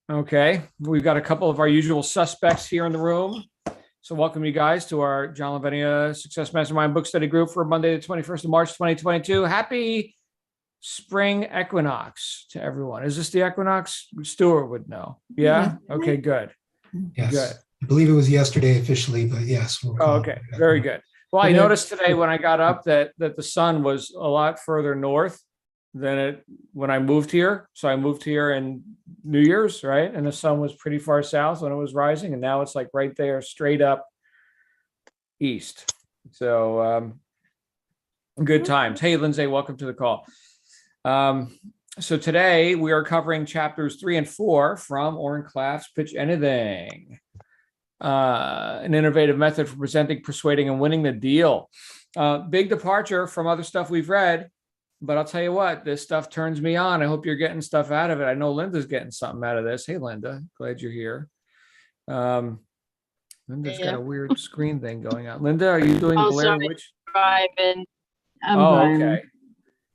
Okay, we've got a couple of our usual suspects here in the room. So welcome you guys to our John Lavenia Success Mastermind Book Study Group for Monday, the 21st of March, 2022. Happy spring equinox to everyone. Is this the equinox? Stewart would know. Yeah? Okay, good. Yes. Good. I believe it was yesterday officially, but yes. Oh, okay, very good. Well, I noticed today when I got up that the sun was a lot further north than it when I moved here. So I moved here in New Year's, right? And the sun was pretty far south when it was rising, and now it's like right there, straight up east. So good times. Hey, Lindsay, welcome to the call. So today we are covering chapters 3 and 4 from Oren Klaff's Pitch Anything. An innovative method for presenting, persuading, and winning the deal. Big departure from other stuff we've read, but I'll tell you what, this stuff turns me on. I hope you're getting stuff out of it. I know Linda's getting something out of this. Hey, Linda, glad you're here. Linda's got a weird screen thing going on. Linda, are you doing Blair Witch? Driving. Okay.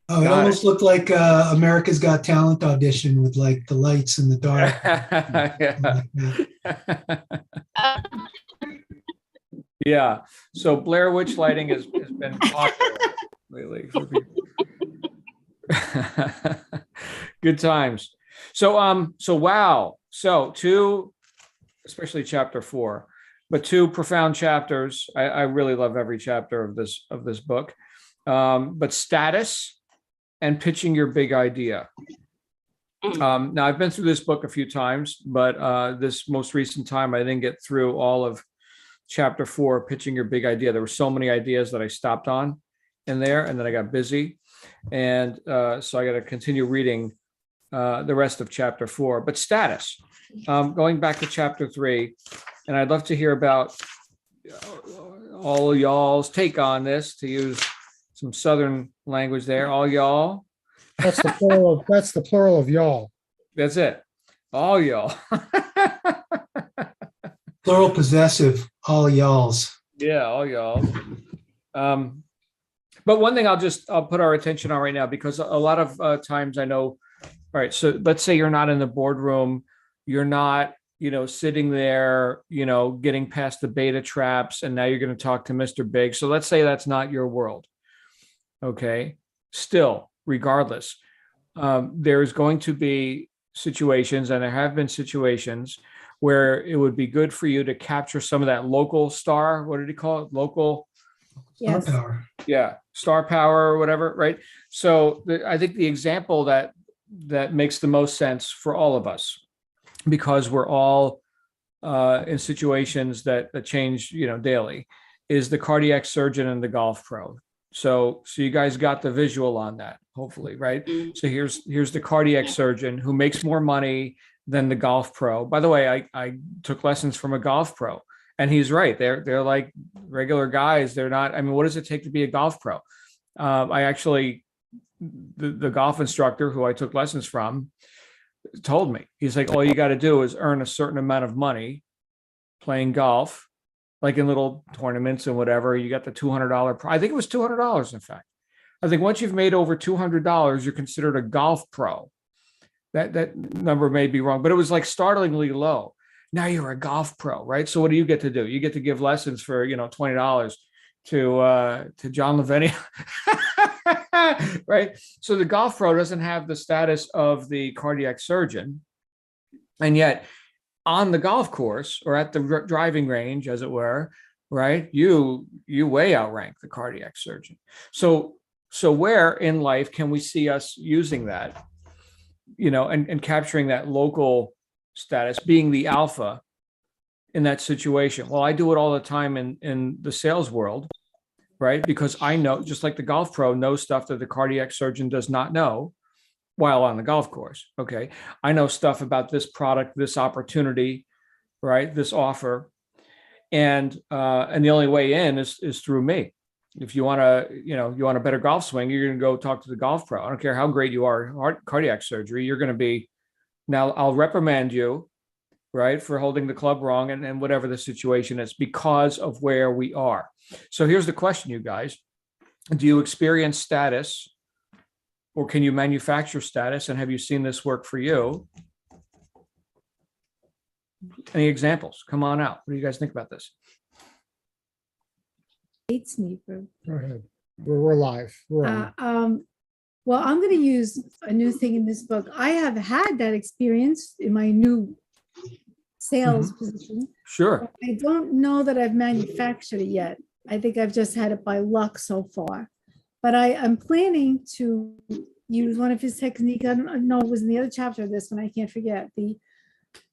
Oh, it almost looked like America's Got Talent audition with like the lights in the dark. Yeah. So Blair Witch lighting has been popular lately for people. Good times. So wow. So two, especially chapter 4, but two profound chapters. I really love every chapter of this book. But status and pitching your big idea. Now I've been through this book a few times, but this most recent time I didn't get through all of chapter 4, pitching your big idea. There were so many ideas that I stopped on in there, and then I got busy, and so I got to continue reading the rest of chapter 4. But status, going back to chapter 3, and I'd love to hear about all y'all's take on this, to use some Southern language there. All y'all. That's the plural of, that's the plural of y'all. That's it. All y'all. Plural possessive, all y'alls. Yeah, all y'all. But one thing I'll put our attention on right now, because a lot of times I know, all right, so let's say you're not in the boardroom, you're not, sitting there, getting past the beta traps, and now you're going to talk to Mr. Big. So let's say that's not your world. Okay. Still, regardless, there's going to be situations, and there have been situations, where it would be good for you to capture some of that local star. What did he call it? Local Star power. Yeah, star power or whatever, right? So I think the example that makes the most sense for all of us, because we're all in situations that change, daily, is the cardiac surgeon and the golf pro. So you guys got the visual on that, hopefully, right? So here's the cardiac surgeon who makes more money than the golf pro. By the way, I took lessons from a golf pro, and he's right. They're like regular guys. They're not. I mean, what does it take to be a golf pro? I actually, the golf instructor who I took lessons from told me, he's like, all you got to do is earn a certain amount of money playing golf, like in little tournaments and whatever. You got the $200. I think it was $200. In fact, I think once you've made over $200, you're considered a golf pro. That number may be wrong, but it was like startlingly low. Now you're a golf pro, right? So what do you get to do? You get to give lessons for $20 to John Lavenia, right? So the golf pro doesn't have the status of the cardiac surgeon, and yet on the golf course or at the driving range, as it were, right? You way outrank the cardiac surgeon. So where in life can we see us using that? And capturing that local status, being the alpha in that situation. Well, I do it all the time in the sales world, right? Because I know, just like the golf pro knows stuff that the cardiac surgeon does not know while on the golf course. Okay. I know stuff about this product, this opportunity, right? This offer. And the only way in is through me. If you want a better golf swing, you're going to go talk to the golf pro. I don't care how great you are in cardiac surgery. You're going to be, now I'll reprimand you, right, for holding the club wrong and whatever the situation is, because of where we are. So here's the question, you guys. Do you experience status, or can you manufacture status? And have you seen this work for you? Any examples? Come on out. What do you guys think about this? Hates me for. Go ahead. We're live. We're on. Well, I'm going to use a new thing in this book. I have had that experience in my new sales position. Sure. I don't know that I've manufactured it yet. I think I've just had it by luck so far. But I'm planning to use one of his techniques. I don't know, it was in the other chapter of this one. I can't forget.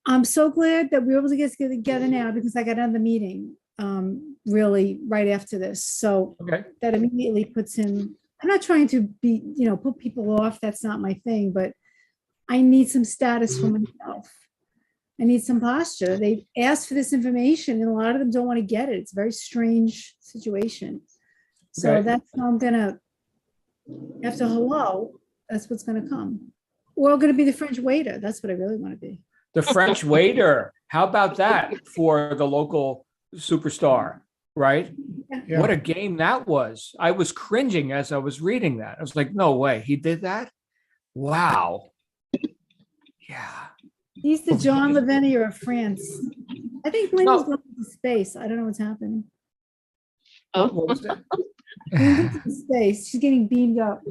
I'm so glad that we're able to get together now because I got another meeting really right after this. So that immediately puts him, I'm not trying to be, put people off. That's not my thing, but I need some status for myself. I need some posture. They asked for this information and a lot of them don't want to get it. It's a very strange situation. So that's how I'm gonna, after hello, that's what's gonna come. Or I'm gonna be the French waiter. That's what I really want to be. The French waiter. How about that for the local superstar, right? Yeah. What a game that was. I was cringing as I was reading that. I was like, no way, he did that? Wow. Yeah. He's the John Lavenia of France. I think Linda's going to space. I don't know what's happening. What was that? Linda's in space. She's getting beamed up.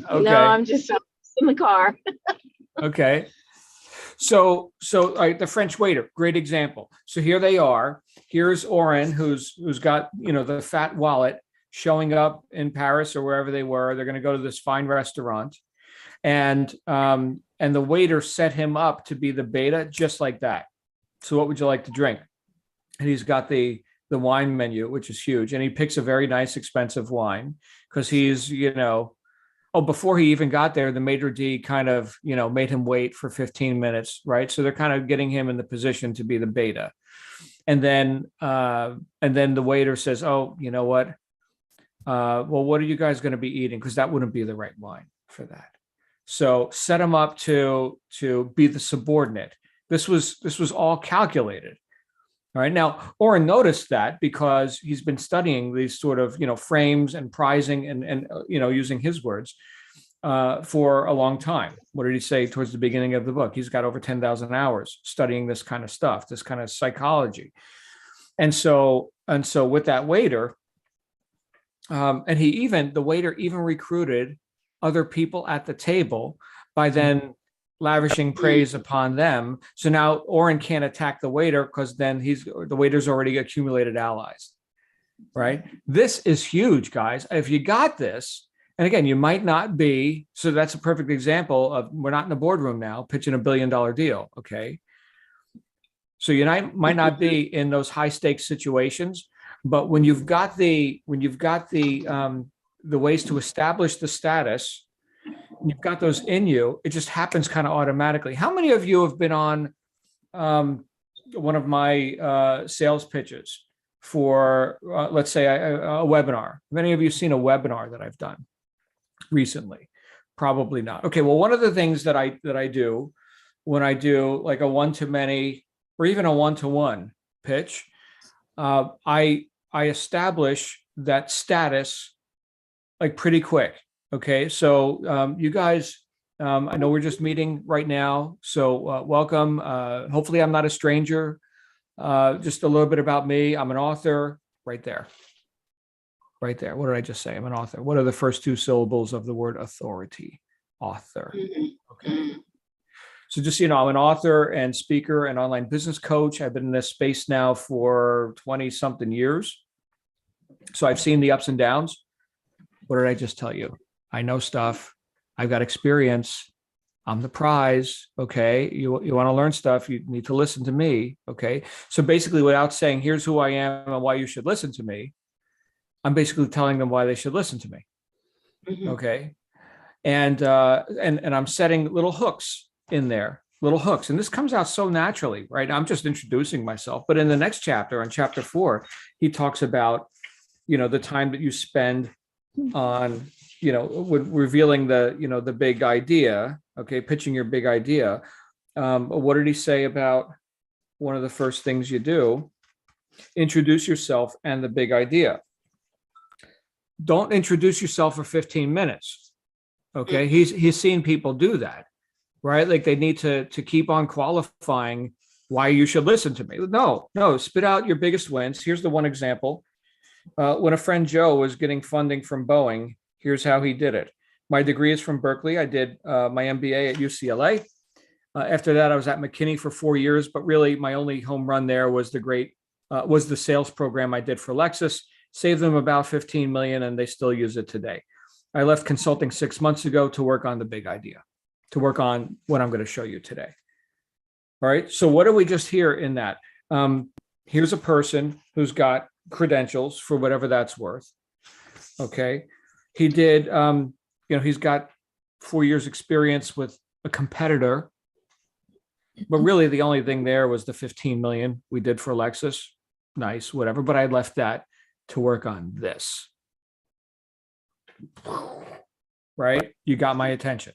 Okay. No, I'm just in the car. Okay. So the French waiter, great example. So here they are. Here's Oren, who's got, the fat wallet, showing up in Paris or wherever they were. They're going to go to this fine restaurant. And the waiter set him up to be the beta just like that. So what would you like to drink? And he's got the wine menu, which is huge. And he picks a very nice, expensive wine because he's, before he even got there, the maitre d' kind of, made him wait for 15 minutes, right? So they're kind of getting him in the position to be the beta. And then the waiter says, oh, you know what? Well, what are you guys going to be eating? Because that wouldn't be the right wine for that. So set him up to be the subordinate. This was all calculated. All right. Now, Oren noticed that because he's been studying these sort of, frames and pricing and using his words for a long time. What did he say towards the beginning of the book? He's got over 10,000 hours studying this kind of stuff, this kind of psychology. And so with that waiter, and the waiter even recruited other people at the table by then lavishing praise upon them. So now Oren can't attack the waiter because then the waiter's already accumulated allies, right? This is huge, guys. If you got this, and again, you might not be, so that's a perfect example of, we're not in the boardroom now pitching $1 billion deal, okay? So you might not be in those high stakes situations, but when you've got the ways to establish the status, you've got those in you, it just happens kind of automatically. How many of you have been on one of my sales pitches for, let's say, a webinar? Have any of you seen a webinar that I've done recently? Probably not. Okay, well, one of the things that I do when I do like a one-to-many or even a one-to-one pitch, I establish that status like pretty quick. Okay, so you guys, I know we're just meeting right now, so welcome. Hopefully I'm not a stranger. Just a little bit about me. I'm an author, right there. Right there. What did I just say? I'm an author. What are the first two syllables of the word authority? Author. Okay. So just, I'm an author and speaker and online business coach. I've been in this space now for 20 something years. So I've seen the ups and downs. What did I just tell you? I know stuff. I've got experience. I'm the prize. Okay. You want to learn stuff. You need to listen to me. Okay. So basically, without saying, here's who I am and why you should listen to me, I'm basically telling them why they should listen to me. Mm-hmm. Okay. And I'm setting little hooks in there, little hooks. And this comes out so naturally, right? I'm just introducing myself. But in the next chapter, on chapter 4, he talks about, the time that you spend on, with revealing the big idea, okay, pitching your big idea. What did he say about one of the first things you do? Introduce yourself and the big idea. Don't introduce yourself for 15 minutes. Okay. He's seen people do that, right? Like they need to keep on qualifying why you should listen to me. No, spit out your biggest wins. Here's the one example. When a friend Joe was getting funding from Boeing, here's how he did it. My degree is from Berkeley. I did my MBA at UCLA. After that, I was at McKinney for 4 years, but really my only home run there was the sales program I did for Lexus. Saved them about 15 million, and they still use it today. I left consulting 6 months ago to work on the big idea, to work on what I'm going to show you today. All right. So what do we just hear in that? Here's a person who's got credentials for whatever that's worth. Okay. He did, he's got 4 years experience with a competitor, but really the only thing there was the 15 million we did for Lexus. Nice, whatever. But I left that to work on this. Right? You got my attention.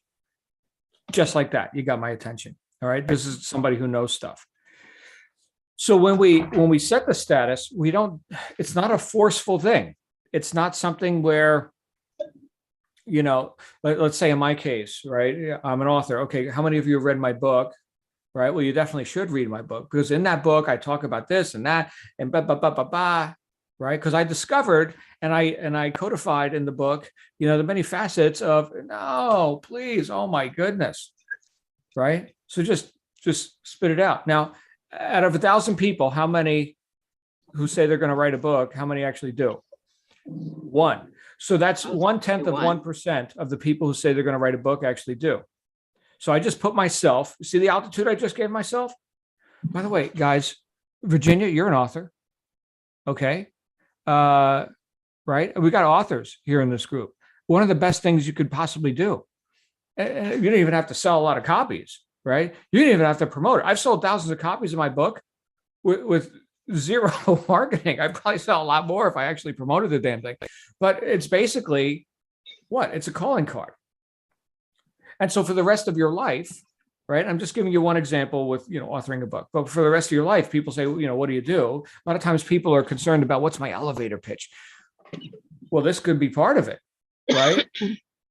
Just like that. You got my attention. All right. This is somebody who knows stuff. So when we set the status, it's not a forceful thing. It's not something where, let's say in my case, right? I'm an author. Okay. How many of you have read my book? Right. Well, you definitely should read my book, because in that book, I talk about this and that and right. Because I discovered and I codified in the book, the many facets of, no, please. Oh my goodness. Right. So just spit it out. Now, out of 1,000 people, how many who say they're going to write a book, how many actually do? One. So that's 1/10 of 1% of the people who say they're going to write a book actually do. So I just put myself, see the altitude I just gave myself? By the way, guys, Virginia, you're an author. Okay. Right. We got authors here in this group. One of the best things you could possibly do. You don't even have to sell a lot of copies, right? You didn't even have to promote it. I've sold thousands of copies of my book with zero marketing. I'd probably sell a lot more if I actually promoted the damn thing. But it's basically what? It's a calling card. And so for the rest of your life, right? I'm just giving you one example with, authoring a book. But for the rest of your life, people say, what do you do? A lot of times people are concerned about what's my elevator pitch. Well, this could be part of it, right?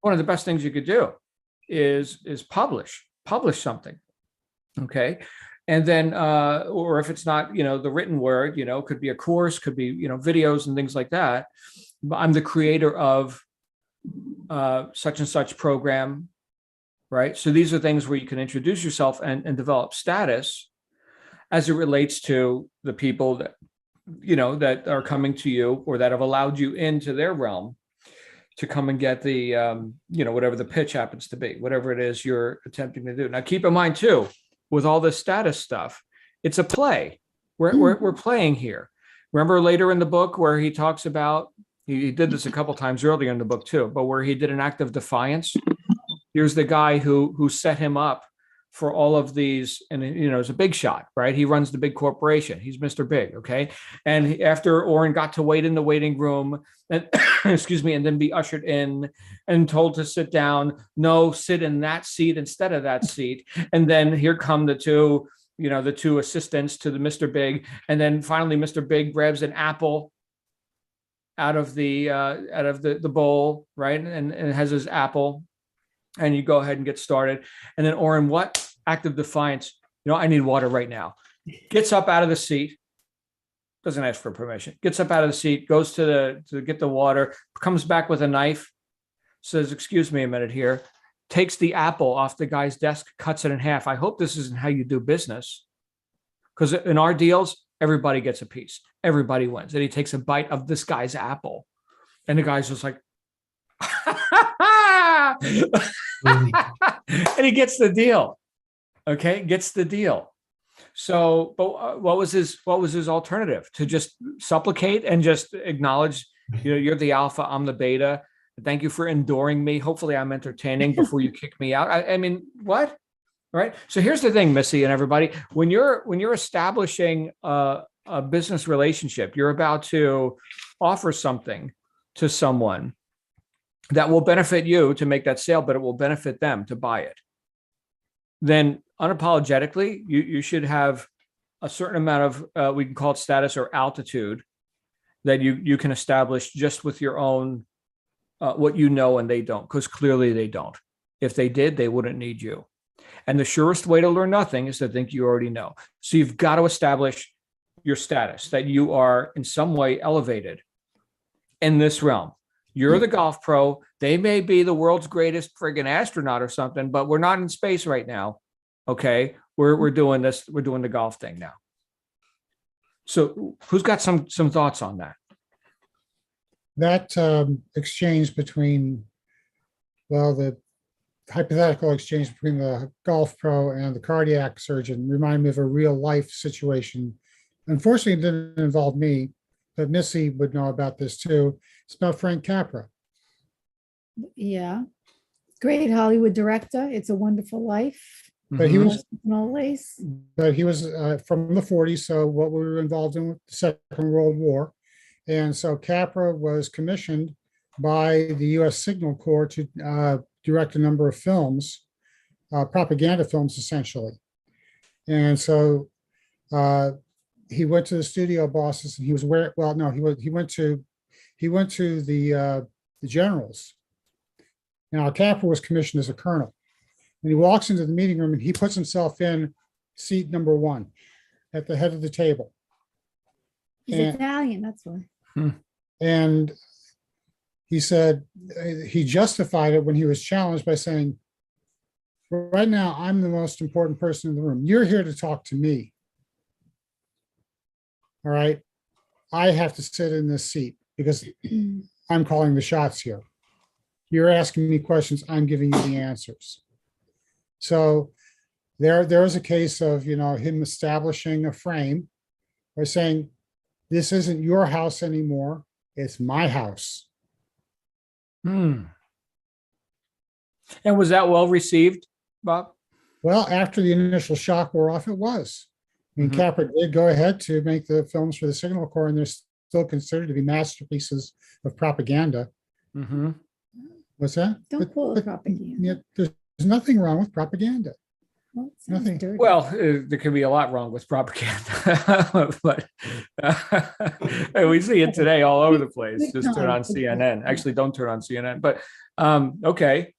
One of the best things you could do is publish something. Okay. And then, or if it's not, the written word, could be a course, could be, videos and things like that. But I'm the creator of such and such program, right? So these are things where you can introduce yourself and develop status as it relates to the people that, that are coming to you or that have allowed you into their realm to come and get the, whatever the pitch happens to be, whatever it is you're attempting to do. Now, keep in mind too, with all this status stuff, it's a play. We're playing here. Remember later in the book where he talks about, he did this a couple times earlier in the book too, but where he did an act of defiance. Here's the guy who set him up for all of these, and it's a big shot, right? He runs the big corporation. He's Mr. Big, okay? And after Oren got to wait in the waiting room, and excuse me, and then be ushered in and told to sit down, no, sit in that seat instead of that seat. And then here come the two assistants to the Mr. Big, and then finally Mr. Big grabs an apple out of the bowl, right? And has his apple. And you go ahead and get started. And then Oren, what? Act of defiance. I need water right now. Gets up out of the seat. Doesn't ask for permission. Gets up out of the seat, goes to get the water, comes back with a knife, says, excuse me a minute here, takes the apple off the guy's desk, cuts it in half. I hope this isn't how you do business. Because in our deals, everybody gets a piece. Everybody wins. And he takes a bite of this guy's apple. And the guy's just like, and he gets the deal. Okay, gets the deal. So, but what was his alternative? To just supplicate and just acknowledge, you're the alpha, I'm the beta. Thank you for enduring me. Hopefully I'm entertaining before you kick me out. I mean, what? Right. So here's the thing, Missy and everybody, when you're establishing a business relationship, you're about to offer something to someone that will benefit you to make that sale, but it will benefit them to buy it. Then unapologetically, you should have a certain amount of, we can call it status or altitude, that you can establish just with your own, what and they don't, because clearly they don't. If they did, they wouldn't need you. And the surest way to learn nothing is to think you already know. So you've got to establish your status, that you are in some way elevated in this realm. You're the golf pro. They may be the world's greatest friggin' astronaut or something, but we're not in space right now. Okay. We're doing this. We're doing the golf thing now. So who's got some thoughts on that? That exchange between, well, the hypothetical exchange between the golf pro and the cardiac surgeon reminded me of a real life situation. Unfortunately, it didn't involve me, but Missy would know about this too. It's about Frank Capra. Yeah. Great Hollywood director. It's a Wonderful Life. But he was, Always. but he was from the 40s, so what we were involved in with the Second World War. And so Capra was commissioned by the US Signal Corps to direct a number of films, propaganda films, essentially. And so he went to the studio bosses, and he was where, well, no, he went to the generals. Now Capra was commissioned as a colonel, and he walks into the meeting room and he puts himself in seat number 1 at the head of the table. He's Italian, that's why. And he said, he justified it when he was challenged by saying, right now, I'm the most important person in the room. You're here to talk to me. All right. I have to sit in this seat because I'm calling the shots here. You're asking me questions. I'm giving you the answers. So there was a case of, him establishing a frame by saying, this isn't your house anymore. It's my house. And was that well received, Bob? Well, after the initial shock wore off, it was. I mean, Capra did go ahead to make the films for the Signal Corps, and they're still considered to be masterpieces of propaganda. What's that? Don't call it propaganda. There's nothing wrong with propaganda. Well, it sounds Nothing. dirty. Well, there can be a lot wrong with propaganda, but we see it today all over the place. Just turn on CNN. Actually, don't turn on CNN. But okay,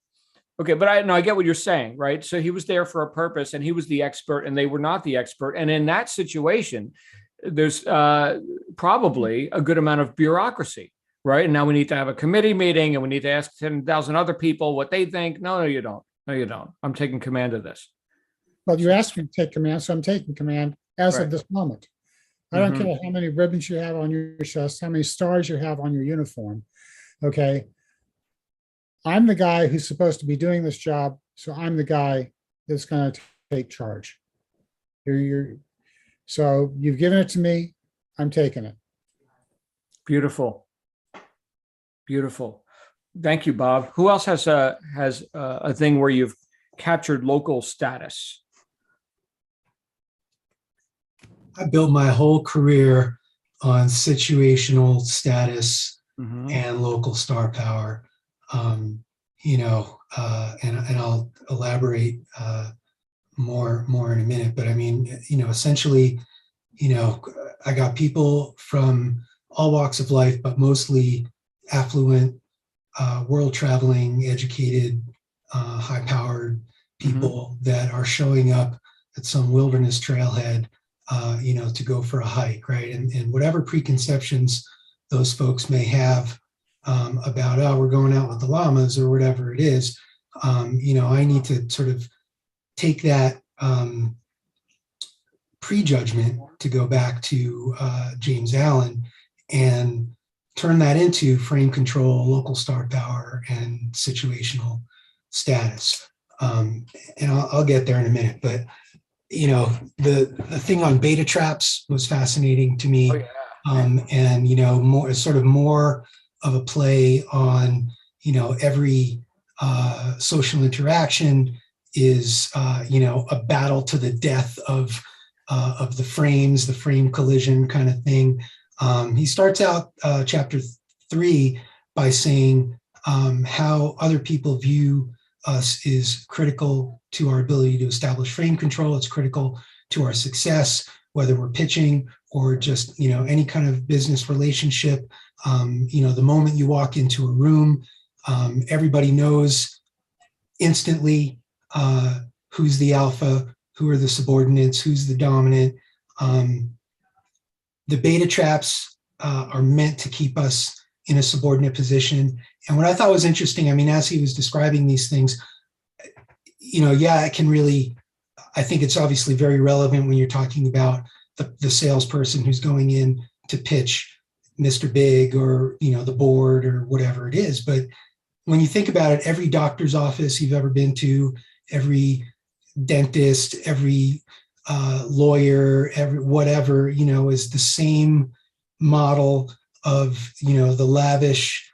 but I get what you're saying, right? So he was there for a purpose, and he was the expert, and they were not the expert. And in that situation, there's probably a good amount of bureaucracy, right? And now we need to have a committee meeting, and we need to ask 10,000 other people what they think. No, you don't. No, you don't. I'm taking command of this. Well, you asked me to take command, so I'm taking command as Right. of this moment. I don't care how many ribbons you have on your chest, how many stars you have on your uniform. Okay. I'm the guy who's supposed to be doing this job, so I'm the guy that's going to take charge. So you've given it to me, I'm taking it. Beautiful. Beautiful. Thank you, Bob. Who else has a thing where you've captured local status? I built my whole career on situational status and local star power. And I'll elaborate more in a minute. But I mean, essentially, I got people from all walks of life, but mostly affluent, world traveling, educated, high powered people that are showing up at some wilderness trailhead, to go for a hike, right? And whatever preconceptions those folks may have about, we're going out with the llamas or whatever it is, I need to sort of take that prejudgment, to go back to James Allen, and turn that into frame control, local star power, and situational status. And I'll get there in a minute, but the thing on beta traps was fascinating to me. And more of a play on every social interaction is a battle to the death of the frames, the frame collision kind of thing. He starts out chapter 3 by saying how other people view us is critical to our ability to establish frame control. It's critical to our success, whether we're pitching or just any kind of business relationship. The moment you walk into a room, everybody knows instantly who's the alpha, who are the subordinates, who's the dominant. The beta traps are meant to keep us in a subordinate position. And what I thought was interesting, I mean, as he was describing these things, yeah, it can really, I think it's obviously very relevant when you're talking about the salesperson who's going in to pitch Mr. Big or, the board or whatever it is. But when you think about it, every doctor's office you've ever been to, every dentist, every lawyer, every whatever, is the same model of, the lavish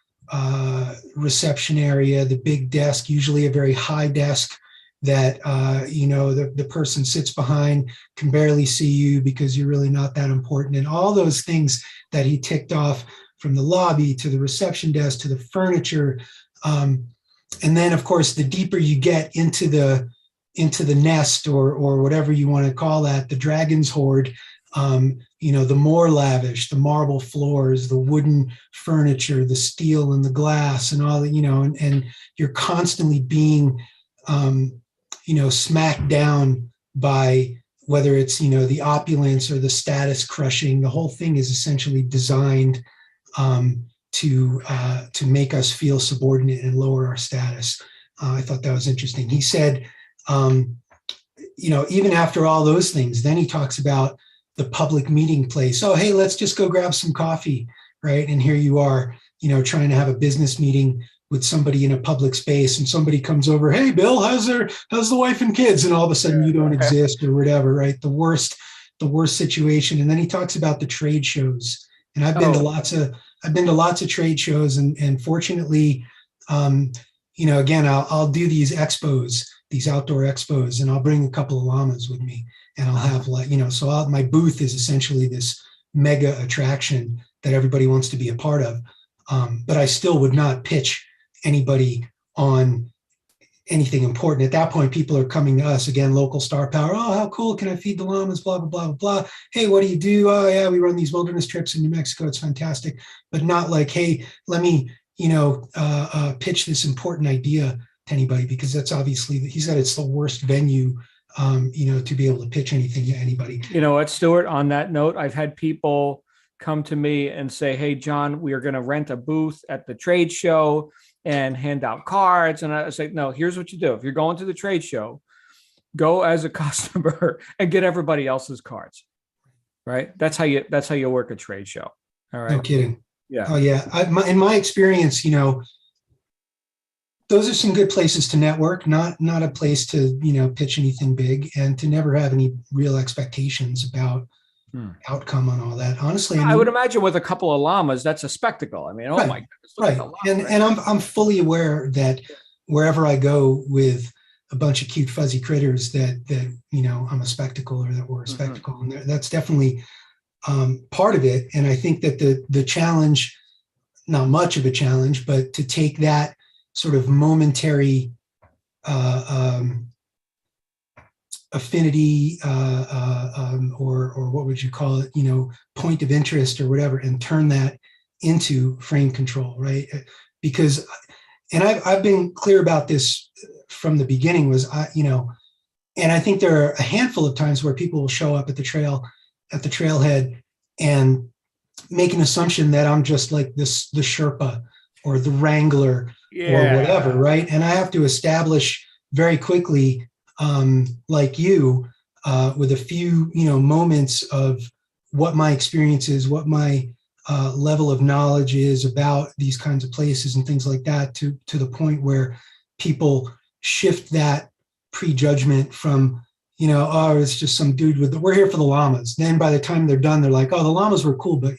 reception area, the big desk, usually a very high desk that, the person sits behind, can barely see you because you're really not that important. And all those things that he ticked off, from the lobby to the reception desk to the furniture. And then, of course, the deeper you get into the nest or whatever you want to call that, the dragon's hoard, the more lavish, the marble floors, the wooden furniture, the steel and the glass and all that, and you're constantly being, smacked down by whether it's, the opulence or the status crushing. The whole thing is essentially designed to make us feel subordinate and lower our status. I thought that was interesting. He said, even after all those things, then he talks about the public meeting place. Oh, hey, let's just go grab some coffee, right? And here you are, trying to have a business meeting with somebody in a public space, and somebody comes over, hey, Bill, how's the wife and kids? And all of a sudden you don't exist or whatever, right? The worst situation. And then he talks about the trade shows. And I've been to lots of trade shows, and fortunately, again, I'll do these expos, these outdoor expos, and I'll bring a couple of llamas with me, and I'll have my booth is essentially this mega attraction that everybody wants to be a part of. But I still would not pitch anybody on anything important. At that point, people are coming to us, again, local star power. Oh, how cool. Can I feed the llamas? Blah, blah, blah, blah, blah. Hey, what do you do? Oh, yeah, we run these wilderness trips in New Mexico. It's fantastic. But not like, hey, let me, pitch this important idea to anybody, because that's obviously, he said it's the worst venue, to be able to pitch anything to anybody. You know what, Stewart, on that note, I've had people come to me and say, hey, John, we are going to rent a booth at the trade show and hand out cards. And I say, no, here's what you do. If you're going to the trade show, go as a customer and get everybody else's cards, right? That's how you work a trade show. All right. No kidding. Yeah. Oh yeah. In my experience, those are some good places to network, not a place to, pitch anything big, and to never have any real expectations about outcome on all that. Honestly, I would imagine with a couple of llamas, that's a spectacle. I mean, oh my goodness. Right. And I'm fully aware that wherever I go with a bunch of cute fuzzy critters that I'm a spectacle, or that we're a spectacle. And that's definitely part of it. And I think that the challenge, not much of a challenge, but to take that sort of momentary affinity or what would you call it, point of interest or whatever, and turn that into frame control, right? Because, and I've been clear about this from the beginning, and I think there are a handful of times where people will show up at the trailhead and make an assumption that I'm just like the Sherpa or the Wrangler or whatever, right? And I have to establish very quickly, like you, with a few, moments of what my experience is, what my level of knowledge is about these kinds of places and things like that, to the point where people shift that prejudgment from, oh, it's just some dude we're here for the llamas. Then by the time they're done, they're like, oh, the llamas were cool, but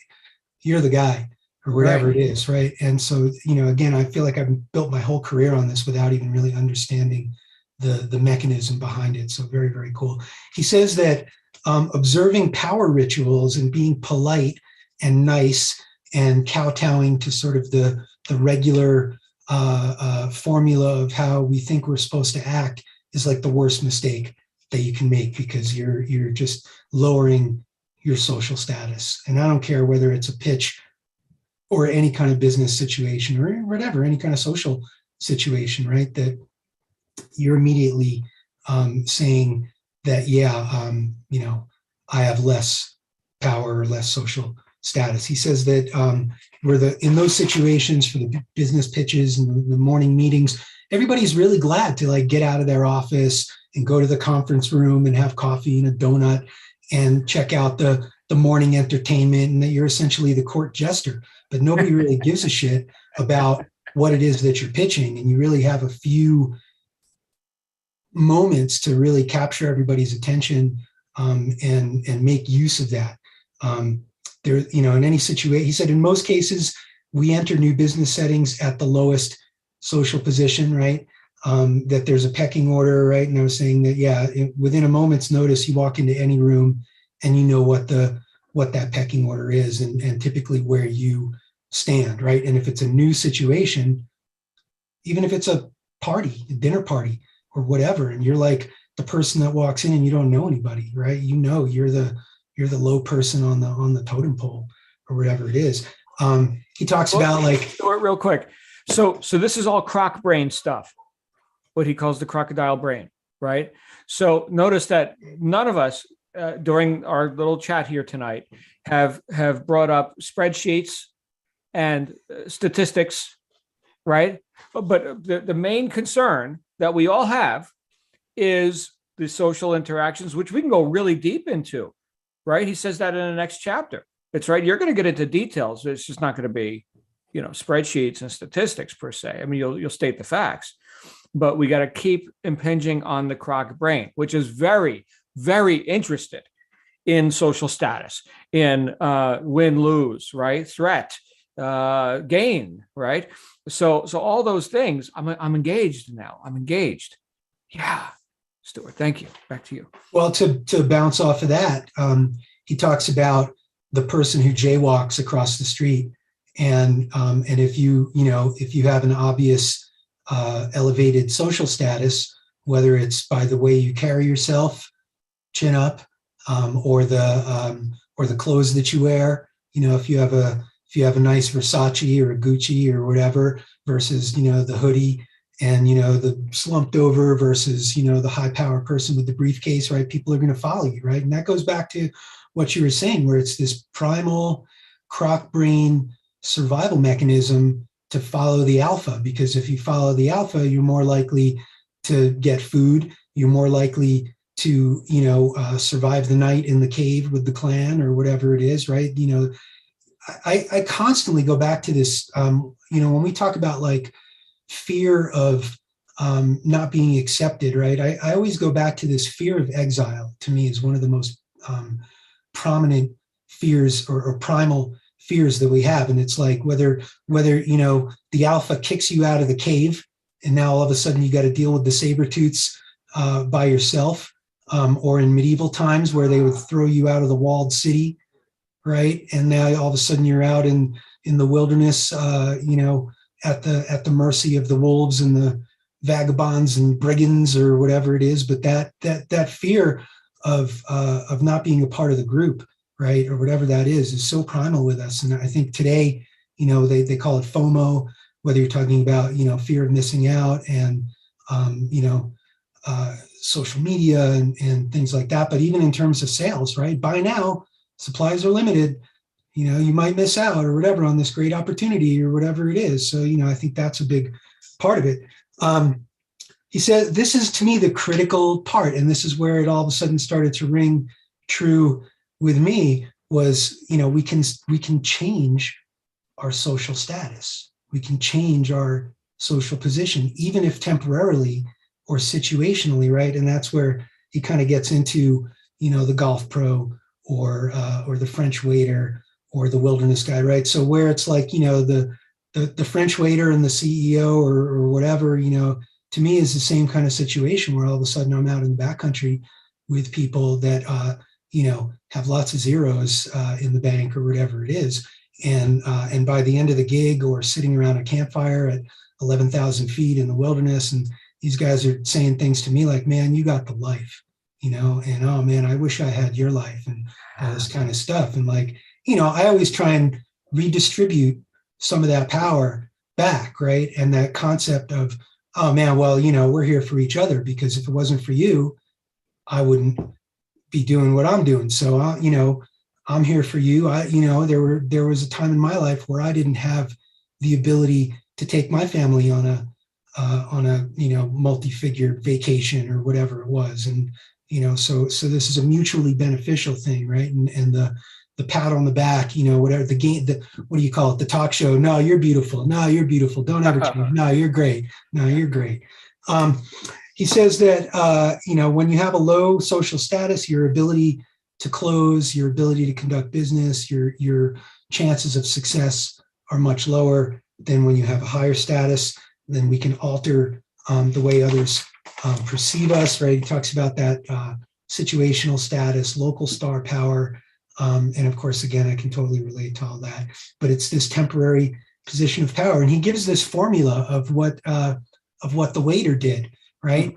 you're the guy, or whatever it is, right? And so, again, I feel like I've built my whole career on this without even really understanding the mechanism behind it. So very, very cool. He says that observing power rituals and being polite and nice and kowtowing to sort of the regular formula of how we think we're supposed to act is like the worst mistake that you can make, because you're just lowering your social status. And I don't care whether it's a pitch or any kind of business situation or whatever, any kind of social situation, right? That you're immediately saying that, I have less power or less social status. He says that in those situations for the business pitches and the morning meetings, everybody's really glad to like get out of their office and go to the conference room and have coffee and a donut and check out the morning entertainment, and that you're essentially the court jester. But nobody really gives a shit about what it is that you're pitching, and you really have a few moments to really capture everybody's attention and make use of that. In any situation, he said, in most cases, we enter new business settings at the lowest social position, right? That there's a pecking order, right? And I was saying that, within a moment's notice, you walk into any room and you know what that pecking order is and typically where you stand, right? And if it's a new situation, even if it's a party, a dinner party or whatever, and you're like the person that walks in and you don't know anybody, right? You know, you're the low person on the totem pole or whatever it is. He talks about like real quick. So this is all croc brain stuff, what he calls the crocodile brain, right? So notice that none of us during our little chat here tonight have brought up spreadsheets and statistics, right? But the main concern that we all have is the social interactions, which we can go really deep into, right? He says that in the next chapter. It's right. You're going to get into details. It's just not going to be, spreadsheets and statistics per se. I mean, you'll state the facts, but we got to keep impinging on the croc brain, which is very, very interested in social status, in win-lose, right? Threat, gain, right? So all those things, I'm engaged now. I'm engaged. Yeah. Stewart, thank you. Back to you. Well, to bounce off of that, he talks about the person who jaywalks across the street, and if you have an obvious elevated social status, whether it's by the way you carry yourself, chin up, or the clothes that you wear, if you have a nice Versace or a Gucci or whatever versus the hoodie, and the slumped over versus the high power person with the briefcase, right? People are going to follow you, right? And that goes back to what you were saying, where it's this primal croc brain survival mechanism to follow the alpha, because if you follow the alpha, you're more likely to get food, you're more likely to survive the night in the cave with the clan or whatever it is, right? I constantly go back to this, when we talk about like fear of not being accepted, right? I always go back to this fear of exile. To me, is one of the most prominent fears or primal fears that we have. And it's like whether the alpha kicks you out of the cave and now all of a sudden you got to deal with the saber-tooths by yourself, or in medieval times where they would throw you out of the walled city, right? And now all of a sudden you're out in the wilderness, at the mercy of the wolves and the vagabonds and brigands or whatever it is. But that fear of not being a part of the group, right, or whatever that is so primal with us. And I think today, they call it FOMO, whether you're talking about fear of missing out and social media and things like that. But even in terms of sales, right, buy now, supplies are limited. You might miss out or whatever on this great opportunity or whatever it is. So, I think that's a big part of it. He said, this is to me the critical part. And this is where it all of a sudden started to ring true with me was, we can change our social status. We can change our social position, even if temporarily or situationally, right? And that's where he kind of gets into, the golf pro or the French waiter or the wilderness guy, right? So where it's like, the French waiter and the CEO or whatever, to me is the same kind of situation where all of a sudden I'm out in the backcountry with people that, have lots of zeros in the bank or whatever it is. And by the end of the gig or sitting around a campfire at 11,000 feet in the wilderness, and these guys are saying things to me like, man, you got the life, and oh man, I wish I had your life and all this kind of stuff. And like, I always try and redistribute some of that power back, right? And that concept of oh man, well, we're here for each other, because if it wasn't for you, I wouldn't be doing what I'm doing. So, I'm here for you. There was a time in my life where I didn't have the ability to take my family on a multi-figure vacation or whatever it was. And, so this is a mutually beneficial thing, right? And the pat on the back, whatever the game, what do you call it? The talk show. No, you're beautiful. No, you're beautiful. Don't ever change. No, you're great. No, you're great. He says that, when you have a low social status, your ability to close, your ability to conduct business, your chances of success are much lower than when you have a higher status. Then we can alter the way others perceive us, right? He talks about that situational status, local star power. And of course, again, I can totally relate to all that, but it's this temporary position of power. And he gives this formula of what the waiter did, right?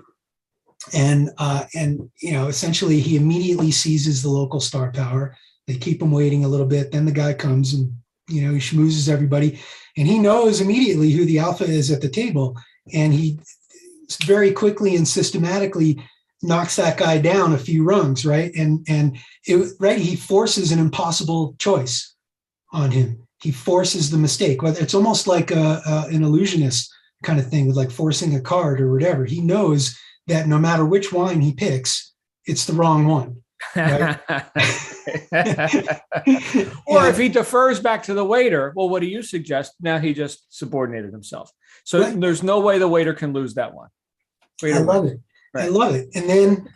And essentially he immediately seizes the local star power. They keep him waiting a little bit. Then the guy comes and, he schmoozes everybody, and he knows immediately who the alpha is at the table. And he very quickly and systematically knocks that guy down a few rungs, right? He forces an impossible choice on him. He forces the mistake. Whether it's almost like an illusionist kind of thing, with like forcing a card or whatever. He knows that no matter which wine he picks, it's the wrong one. Right? Or if he defers back to the waiter, well, what do you suggest? Now he just subordinated himself. So right. There's no way the waiter can lose that one. I love it. Right. I love it. And then,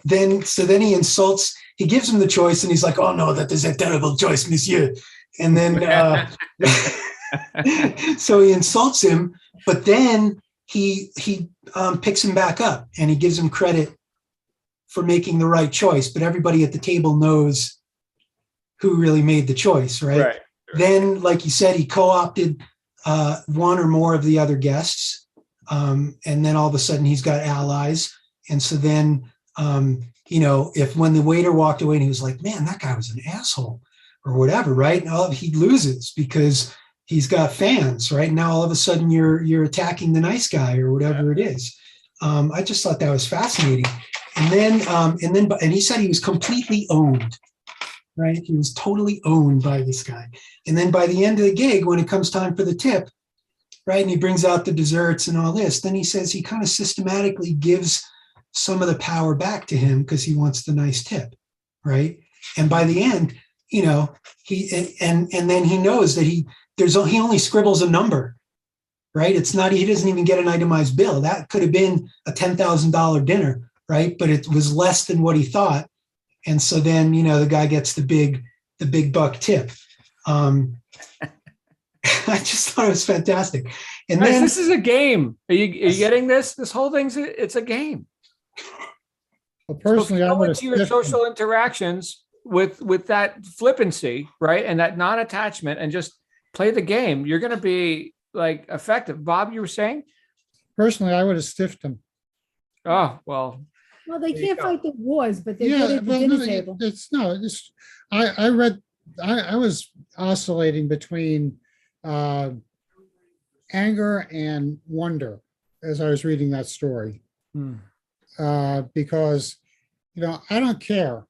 then he insults, he gives him the choice, and he's like, oh no, that is a terrible choice, monsieur. And then, so he insults him, but then he picks him back up, and he gives him credit for making the right choice. But everybody at the table knows who really made the choice, right? Then, like you said, he co-opted one or more of the other guests. And then all of a sudden he's got allies. And so then, if when the waiter walked away and he was like, man, that guy was an asshole or whatever, right? Now he loses because he's got fans, right? Now all of a sudden you're attacking the nice guy or whatever it is. I just thought that was fascinating. And then he said he was completely owned, right? He was totally owned by this guy. And then by the end of the gig, when it comes time for the tip, right, and he brings out the desserts and all this, then he says he kind of systematically gives some of the power back to him because he wants the nice tip, right? And by the end, he then he knows that he only scribbles a number, right? It's not, he doesn't even get an itemized bill. That could have been a $10,000 dinner, right? But it was less than what he thought. And so then, the guy gets the big buck tip. I just thought it was fantastic. And guys, then this is a game. Are you getting this? This whole it's a game. Well, personally, so I would into your social interactions with that flippancy, right, and that non-attachment, and just play the game. You're going to be like effective. Bob, you were saying? Personally, I would have stiffed him. Oh, well. Well, they can't fight the wars, but they're Yeah, good at the well, dinner no, table. I was oscillating between anger and wonder as I was reading that story. Because, I don't care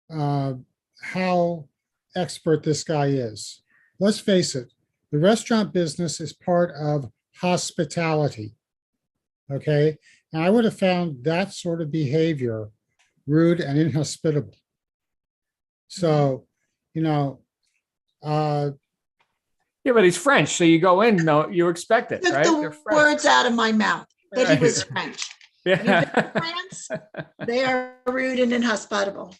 how expert this guy is. Let's face it, the restaurant business is part of hospitality. Okay. And I would have found that sort of behavior rude and inhospitable. So, yeah, but he's French, so you go in, no, you expect it, Took right? the They're French. words out of my mouth that he was French. You've been Yeah. to France, they are rude and inhospitable.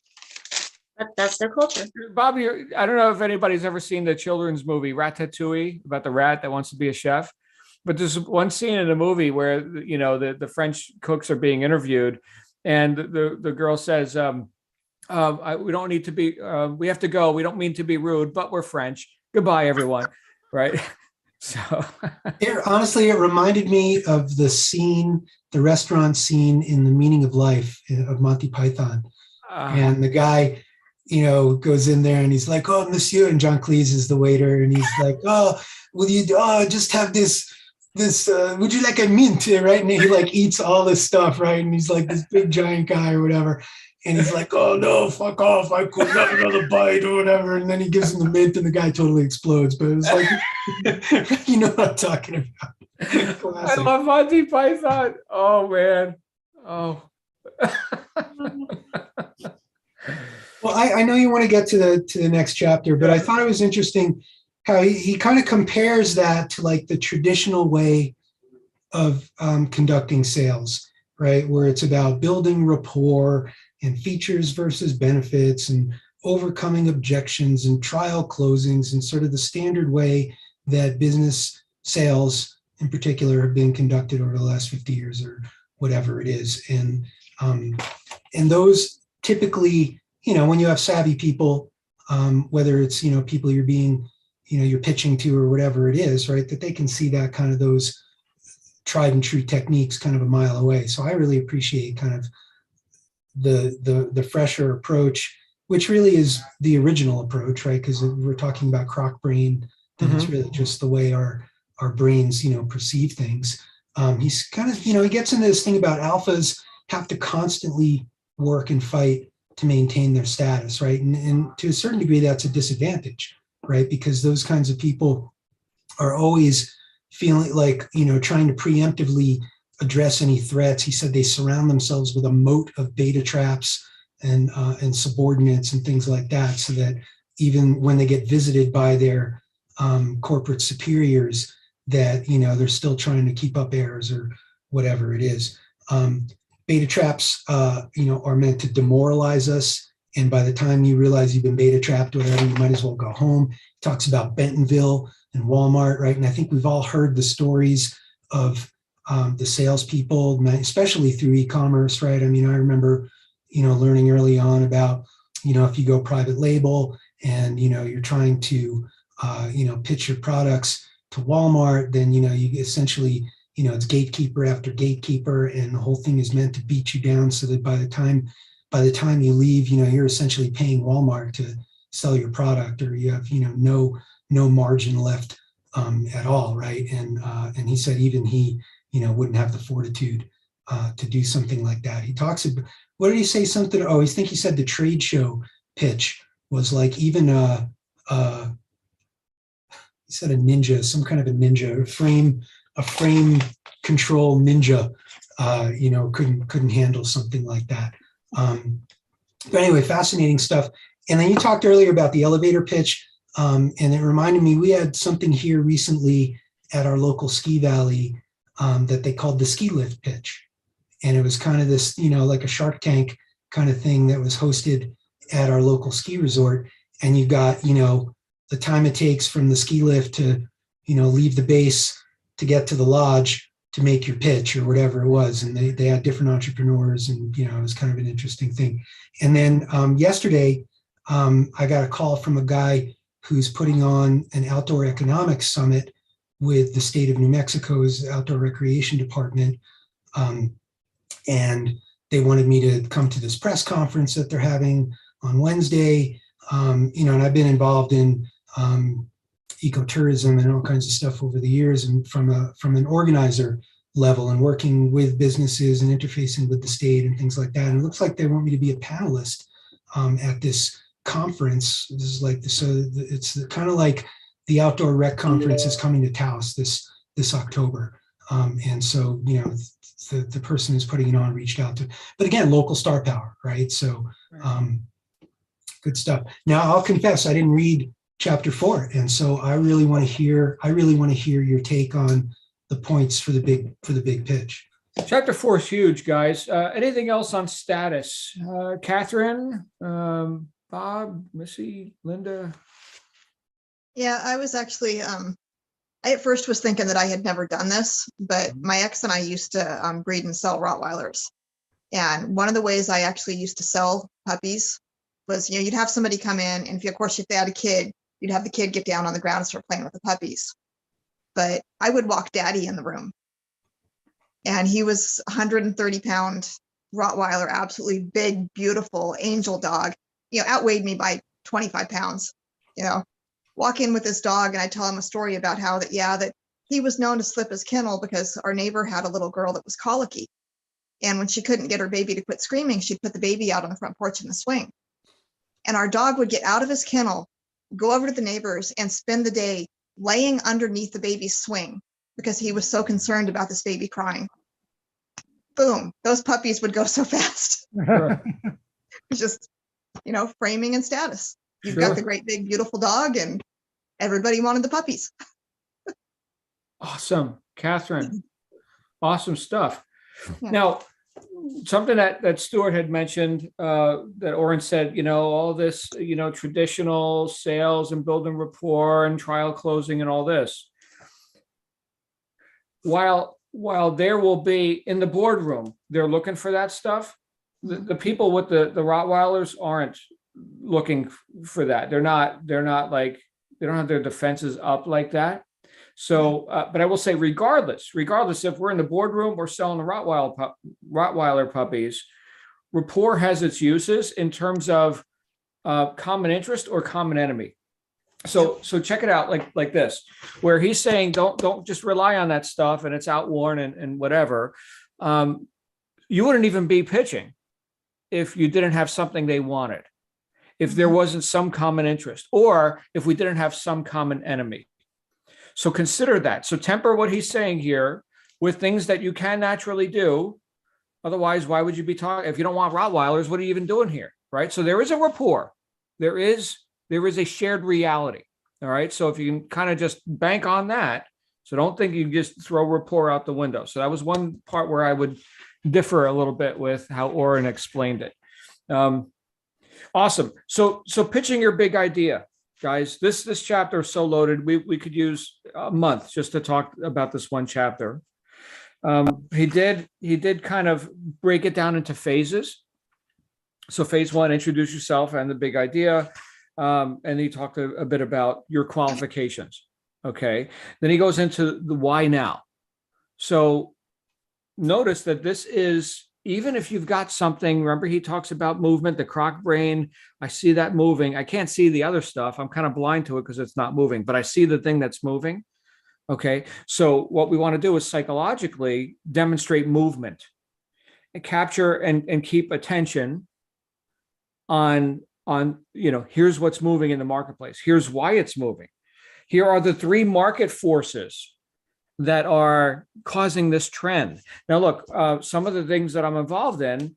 That's their culture. Bob, I don't know if anybody's ever seen the children's movie Ratatouille, about the rat that wants to be a chef. But there's one scene in the movie where, the French cooks are being interviewed, and the girl says, we don't need to be, we have to go. We don't mean to be rude, but we're French. Goodbye, everyone. Right. So honestly, it reminded me of the restaurant scene in The Meaning of Life of Monty Python. And the guy, goes in there and he's like, oh, monsieur, and John Cleese is the waiter. And he's like, oh, will you just have this this, would you like a mint, right? And he like eats all this stuff, right? And he's like this big giant guy or whatever. And he's like, oh no, fuck off. I could have another bite or whatever. And then he gives him the mint and the guy totally explodes. But it was like, you know what I'm talking about. I Classic. love Monty Python. Oh man. Oh. Well, I know you want to get to the next chapter, but I thought it was interesting how he kind of compares that to like the traditional way of conducting sales, right? Where it's about building rapport and features versus benefits and overcoming objections and trial closings and sort of the standard way that business sales in particular have been conducted over the last 50 years or whatever it is. And those typically, you know, when you have savvy people, whether it's, you know, people you're being, you know, you're pitching to or whatever it is, right, that they can see that kind of those tried and true techniques kind of a mile away. So I really appreciate kind of the fresher approach, which really is the original approach, right? Because we're talking about croc brain, and it's really just the way our brains, you know, perceive things. He's kind of, you know, he gets into this thing about alphas have to constantly work and fight to maintain their status, right? And to a certain degree, that's a disadvantage, right? Because those kinds of people are always feeling like, you know, trying to preemptively address any threats. He said they surround themselves with a moat of beta traps and subordinates and things like that, so that even when they get visited by their corporate superiors, that, you know, they're still trying to keep up airs or whatever it is. Beta traps, you know, are meant to demoralize us. And by the time you realize you've been beta trapped or whatever, you might as well go home. He talks about Bentonville and Walmart, right? And I think we've all heard the stories of the salespeople, especially through e-commerce, right? I mean, I remember, you know, learning early on about, you know, if you go private label and, you know, you're trying to, you know, pitch your products to Walmart, then, you know, you essentially, you know, it's gatekeeper after gatekeeper, and the whole thing is meant to beat you down so that by the time you leave, you know, you're essentially paying Walmart to sell your product, or you have, you know, no margin left at all, right? And he said even he, you know, wouldn't have the fortitude to do something like that. He talks about, what did he say? Something? Oh, I think he said the trade show pitch was like even he said a ninja, some kind of a ninja, a frame control ninja, you know, couldn't handle something like that. But anyway, fascinating stuff. And then you talked earlier about the elevator pitch, and it reminded me, we had something here recently at our local ski valley that they called the ski lift pitch. And it was kind of this, you know, like a Shark Tank kind of thing that was hosted at our local ski resort. And you got, you know, the time it takes from the ski lift to, you know, leave the base to get to the lodge to make your pitch or whatever it was. And they had different entrepreneurs, and, you know, it was kind of an interesting thing. And then yesterday, I got a call from a guy who's putting on an outdoor economics summit with the state of New Mexico's outdoor recreation department. And they wanted me to come to this press conference that they're having on Wednesday. You know, and I've been involved in ecotourism and all kinds of stuff over the years, and from an organizer level and working with businesses and interfacing with the state and things like that. And it looks like they want me to be a panelist at this conference. This is like so it's kind of like the outdoor rec conference is coming to Taos this October. And so, you know, the person who's putting it on reached out to, but again, local star power, right? So good stuff. Now I'll confess, I didn't read chapter 4. And so I really want to hear your take on the points for the big pitch. Chapter 4 is huge, guys. Anything else on status? Catherine, Bob, Missy, Linda? Yeah, I was actually, I at first was thinking that I had never done this, but my ex and I used to breed and sell Rottweilers. And one of the ways I actually used to sell puppies was, you know, you'd have somebody come in, and if they had a kid, you'd have the kid get down on the ground and start playing with the puppies. But I would walk Daddy in the room. And he was 130-pound Rottweiler, absolutely big, beautiful angel dog, you know, outweighed me by 25 pounds, you know. Walk in with this dog, and I tell him a story about how that he was known to slip his kennel because our neighbor had a little girl that was colicky. And when she couldn't get her baby to quit screaming, she'd put the baby out on the front porch in the swing. And our dog would get out of his kennel, go over to the neighbors, and spend the day laying underneath the baby's swing because he was so concerned about this baby crying. Boom, those puppies would go so fast. Sure. It's just, framing and status. You've Sure. got the great big beautiful dog, and everybody wanted the puppies. Awesome, Catherine. Awesome stuff. Yeah. Now, something that Stewart had mentioned, that Oren said, all this, traditional sales and building rapport and trial closing and all this. While there will be in the boardroom, they're looking for that stuff. The people with the Rottweilers aren't looking for that. They're not like, they don't have their defenses up like that. So, but I will say, regardless if we're in the boardroom or selling the Rottweiler puppies, rapport has its uses in terms of common interest or common enemy. So check it out like this, where he's saying don't just rely on that stuff and it's outworn and whatever. You wouldn't even be pitching if you didn't have something they wanted, if there wasn't some common interest, or if we didn't have some common enemy. So consider that. So temper what he's saying here with things that you can naturally do. Otherwise, why would you be talking? If you don't want Rottweilers, what are you even doing here? Right. So there is a rapport. There is a shared reality. All right. So if you can kind of just bank on that. So don't think you just throw rapport out the window. So that was one part where I would differ a little bit with how Oren explained it. Awesome. So pitching your big idea. Guys, this chapter is so loaded. We could use a month just to talk about this one chapter. He did kind of break it down into phases. So phase one, introduce yourself and the big idea. And he talked a bit about your qualifications. Okay. Then he goes into the why now. So notice that this is, even if you've got something, remember he talks about movement, the croc brain. I see that moving. I can't see the other stuff. I'm kind of blind to it because it's not moving, but I see the thing that's moving. Okay. So what we want to do is psychologically demonstrate movement and capture and keep attention on, here's what's moving in the marketplace. Here's why it's moving. Here are the three market forces that are causing this trend. Now, look, some of the things that I'm involved in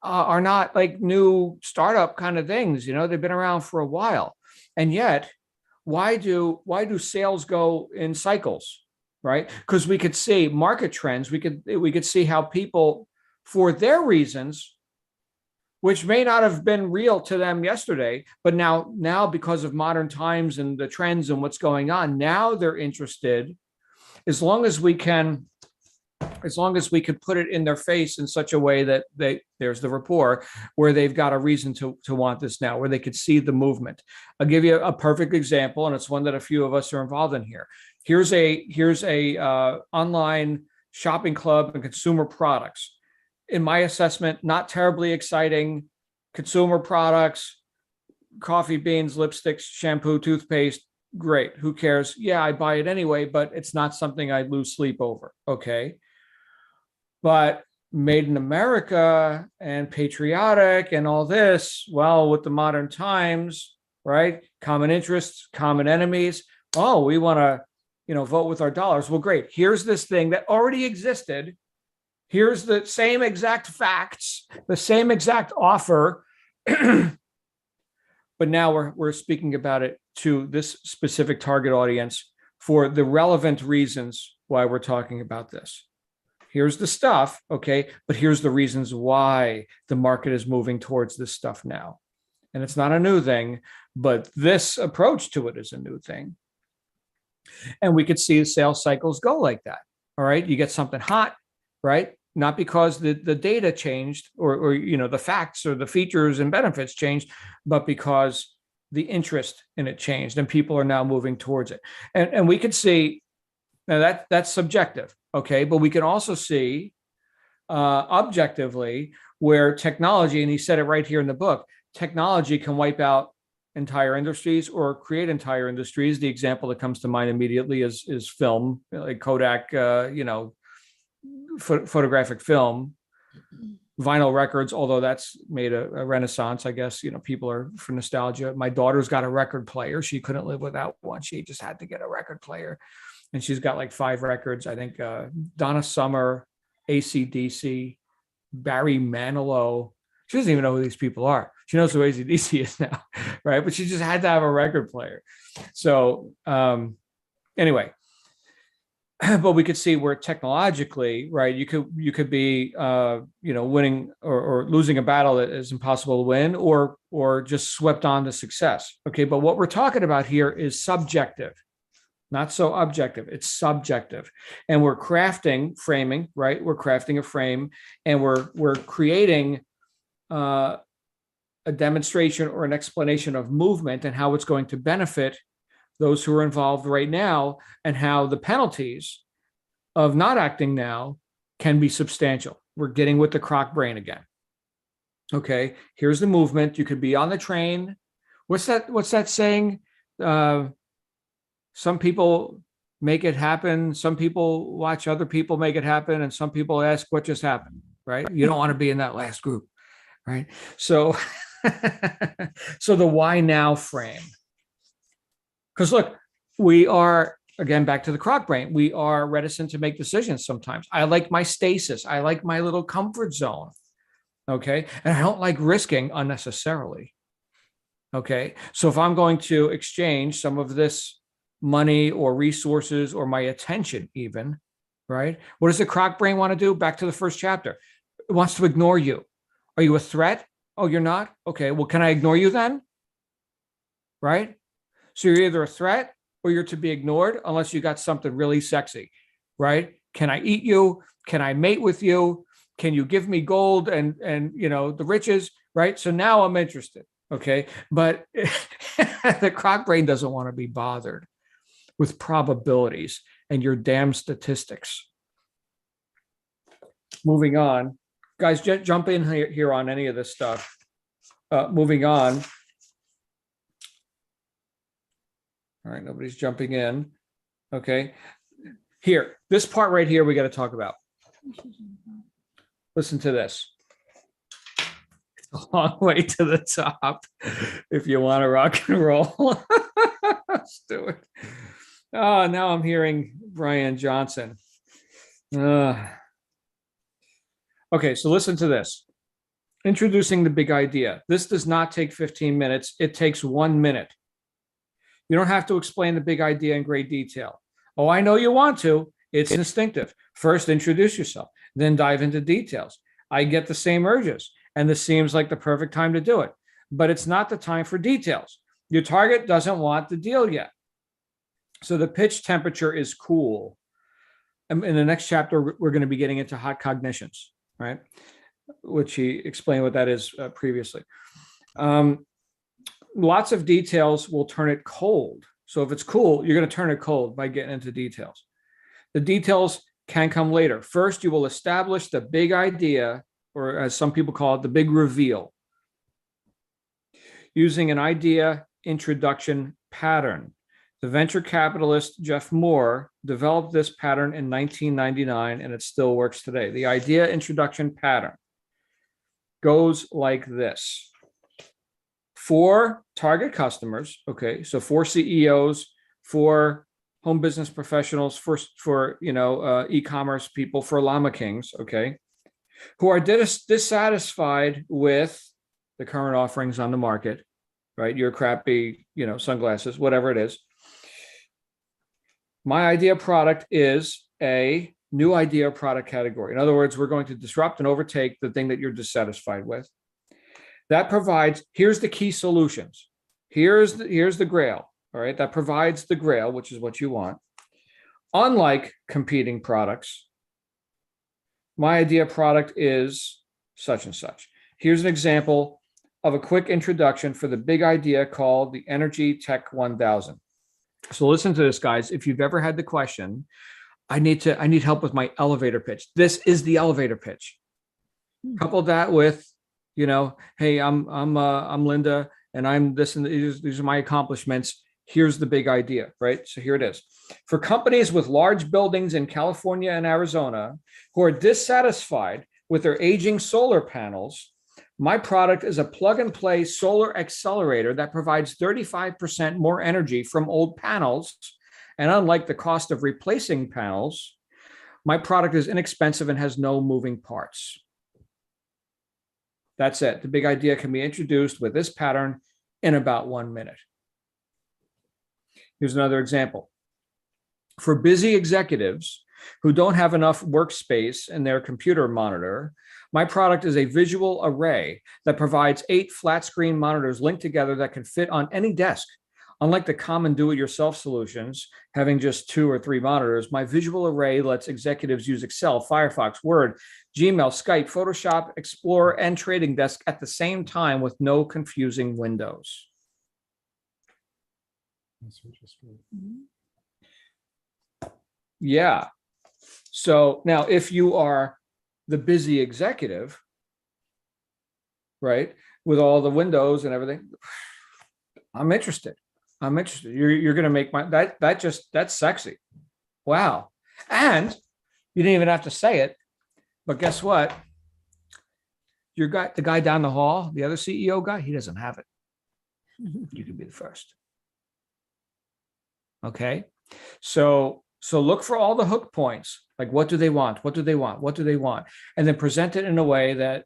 are not like new startup kind of things. They've been around for a while. And yet, why do sales go in cycles, right? Because we could see market trends. We could see how people, for their reasons, which may not have been real to them yesterday, but now because of modern times and the trends and what's going on, now they're interested. As long as we can put it in their face in such a way that there's the rapport where they've got a reason to want this now, where they could see the movement. I'll give you a perfect example, and it's one that a few of us are involved in here. Here's a online shopping club and consumer products. In my assessment, not terribly exciting consumer products, coffee beans, lipsticks, shampoo, toothpaste. Great. Who cares? Yeah, I buy it anyway, but it's not something I lose sleep over. Okay. But made in America and patriotic and all this, well, with the modern times, right? Common interests, common enemies. Oh, we want to, vote with our dollars. Well, great. Here's this thing that already existed. Here's the same exact facts, the same exact offer. But now we're speaking about it to this specific target audience for the relevant reasons why we're talking about this. Here's the stuff, okay, but here's the reasons why the market is moving towards this stuff now. And it's not a new thing, but this approach to it is a new thing. And we could see sales cycles go like that. All right, you get something hot, right? Not because the data changed or the facts or the features and benefits changed, but because the interest in it changed and people are now moving towards it. And we could see, now that's subjective, okay? But we can also see objectively where technology, and he said it right here in the book, technology can wipe out entire industries or create entire industries. The example that comes to mind immediately is film, like Kodak, photographic film, vinyl records, although that's made a renaissance, I guess. People are for nostalgia. My daughter's got a record player. She couldn't live without one. She just had to get a record player. And she's got like 5 records. I think Donna Summer, AC/DC, Barry Manilow. She doesn't even know who these people are. She knows who AC/DC is now, right? But she just had to have a record player. So anyway, but we could see where technologically, right, you could be winning or losing a battle that is impossible to win, or just swept on to success. Okay, but what we're talking about here is subjective, not so objective. It's subjective, and we're crafting framing, right? We're crafting a frame, and we're creating a demonstration or an explanation of movement and how it's going to benefit those who are involved right now, and how the penalties of not acting now can be substantial. We're getting with the croc brain again. Okay, here's the movement. You could be on the train. What's that saying? Some people make it happen. Some people watch other people make it happen. And some people ask what just happened, right? You don't want to be in that last group, right? So, so the why now frame. Because look, we are, again, back to the croc brain, we are reticent to make decisions sometimes. I like my stasis. I like my little comfort zone. Okay. And I don't like risking unnecessarily. Okay. So if I'm going to exchange some of this money or resources or my attention even, right? What does the croc brain want to do? Back to the first chapter. It wants to ignore you. Are you a threat? Oh, you're not? Okay. Well, can I ignore you then? Right? So you're either a threat or you're to be ignored unless you got something really sexy, right? Can I eat you? Can I mate with you? Can you give me gold and the riches, right? So now I'm interested, okay? But the croc brain doesn't want to be bothered with probabilities and your damn statistics. Moving on. Guys, jump in here on any of this stuff. Moving on. All right, nobody's jumping in. Okay. Here, this part right here, we got to talk about. Listen to this. It's a long way to the top if you want to rock and roll. Stewart. Oh, now I'm hearing Brian Johnson. Okay, so listen to this. Introducing the big idea. This does not take 15 minutes. It takes 1 minute. You don't have to explain the big idea in great detail. Oh, I know you want to. It's instinctive. First, introduce yourself, then dive into details. I get the same urges, and this seems like the perfect time to do it. But it's not the time for details. Your target doesn't want the deal yet. So the pitch temperature is cool. In the next chapter, we're going to be getting into hot cognitions, right? Which he explained what that is previously. Lots of details will turn it cold. So if it's cool, you're going to turn it cold by getting into details. The details can come later. First, you will establish the big idea, or as some people call it, the big reveal, using an idea introduction pattern. The venture capitalist Jeff Moore developed this pattern in 1999, and it still works today. The idea introduction pattern goes like this. 4 target customers, okay, so 4 CEOs, 4 home business professionals, for e-commerce people, for llama kings, okay, who are dissatisfied with the current offerings on the market, right? Your crappy, sunglasses, whatever it is. My idea product is a new idea product category. In other words, we're going to disrupt and overtake the thing that you're dissatisfied with. That provides, here's the key solutions. Here's the grail, all right? That provides the grail, which is what you want. Unlike competing products, my idea product is such and such. Here's an example of a quick introduction for the big idea called the Energy Tech 1000. So listen to this, guys. If you've ever had the question, I need help with my elevator pitch. This is the elevator pitch. Couple that with, hey, I'm Linda, and I'm this, and these are my accomplishments. Here's the big idea, right? So here it is. For companies with large buildings in California and Arizona who are dissatisfied with their aging solar panels, my product is a plug and play solar accelerator that provides 35% more energy from old panels. And unlike the cost of replacing panels, my product is inexpensive and has no moving parts. That's it. The big idea can be introduced with this pattern in about 1 minute. Here's another example. For busy executives who don't have enough workspace in their computer monitor, my product is a visual array that provides 8 flat screen monitors linked together that can fit on any desk. Unlike the common do-it-yourself solutions, having just 2 or 3 monitors, my visual array lets executives use Excel, Firefox, Word, Gmail, Skype, Photoshop, Explorer, and Trading Desk at the same time with no confusing windows. Yeah. So now if you are the busy executive, right, with all the windows and everything, I'm interested. You're going to make that's sexy. Wow. And you didn't even have to say it, but guess what? The guy down the hall, the other CEO guy, he doesn't have it. You could be the first. Okay. So look for all the hook points. Like, what do they want? What do they want? What do they want? And then present it in a way that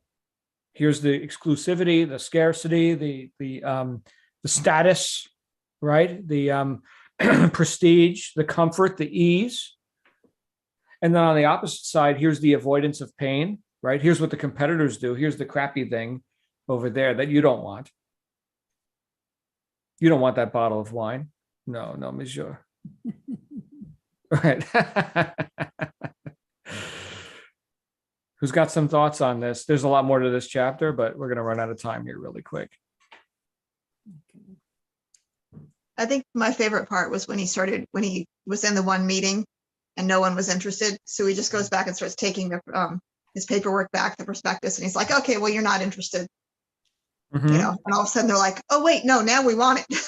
here's the exclusivity, the scarcity, the status, right? The prestige, the comfort, the ease. And then on the opposite side, here's the avoidance of pain, right? Here's what the competitors do. Here's the crappy thing over there that you don't want. You don't want that bottle of wine. No, monsieur. Right. Who's got some thoughts on this? There's a lot more to this chapter, but we're going to run out of time here really quick. I think my favorite part was when he was in the one meeting and no one was interested. So he just goes back and starts taking his paperwork back, the prospectus, and he's like, okay, well, you're not interested. Mm-hmm. You know, and all of a sudden they're like, oh, wait, no, now we want it.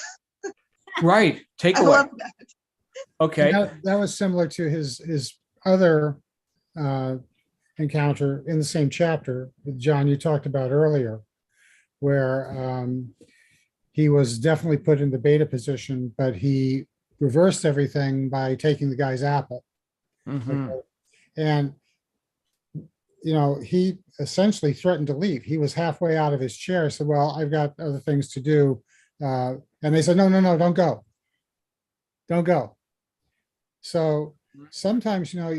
Right. Take I away. love that. Okay. That was similar to his other encounter in the same chapter with John you talked about earlier, where he was definitely put in the beta position, but he reversed everything by taking the guy's apple. Mm-hmm. Okay? And you know, he essentially threatened to leave. He was halfway out of his chair, said, well, I've got other things to do. And they said, no, don't go. Don't go. So sometimes, you know,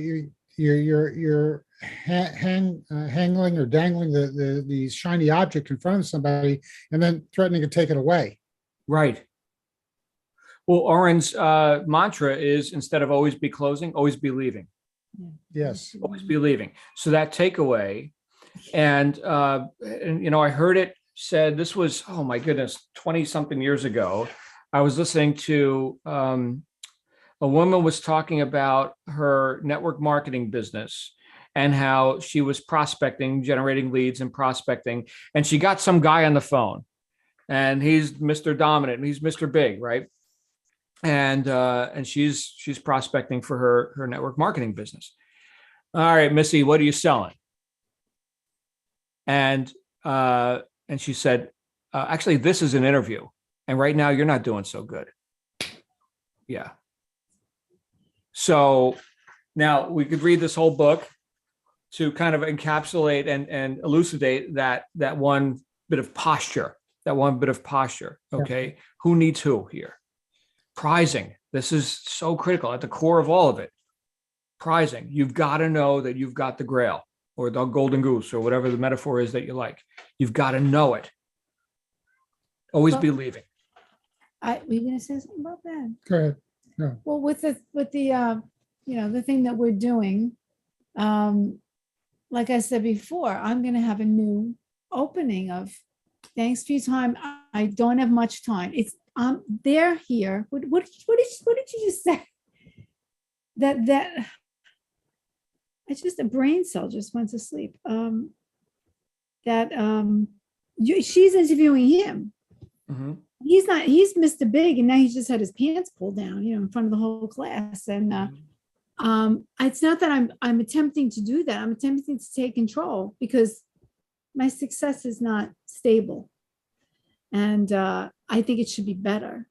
you're hangling or dangling the shiny object in front of somebody and then threatening to take it away. Right. Well, Oren's mantra is, instead of always be closing, always be leaving. Yes. Always be leaving. So that takeaway, and you know, I heard it said, this was, oh my goodness, 20 something years ago. I was listening to a woman was talking about her network marketing business and how she was prospecting, generating leads and prospecting. And she got some guy on the phone, and he's Mr. Dominant, and he's Mr. Big, right? And she's prospecting for her network marketing business. All right, Missy, what are you selling? And she said, actually, this is an interview, and right now you're not doing so good. Yeah. So now we could read this whole book to kind of encapsulate and elucidate that one bit of posture, Okay. Yeah. Who needs who here? Pricing. This is so critical at the core of all of it. Pricing. You've got to know that you've got the grail or the golden goose or whatever the metaphor is that you like. You've got to know it. Always be leaving. Were you going to say something about that? Go ahead. No. Well, with the you know, the thing that we're doing, like I said before, I'm going to have a new opening of, thanks for your time. I don't have much time. It's they're here. What did you just say? That it's just a brain cell just went to sleep. She's interviewing him. Mhm. He's Mr. Big, and now he's just had his pants pulled down, in front of the whole class. And it's not that I'm attempting to do that. I'm attempting to take control because my success is not stable. And I think it should be better.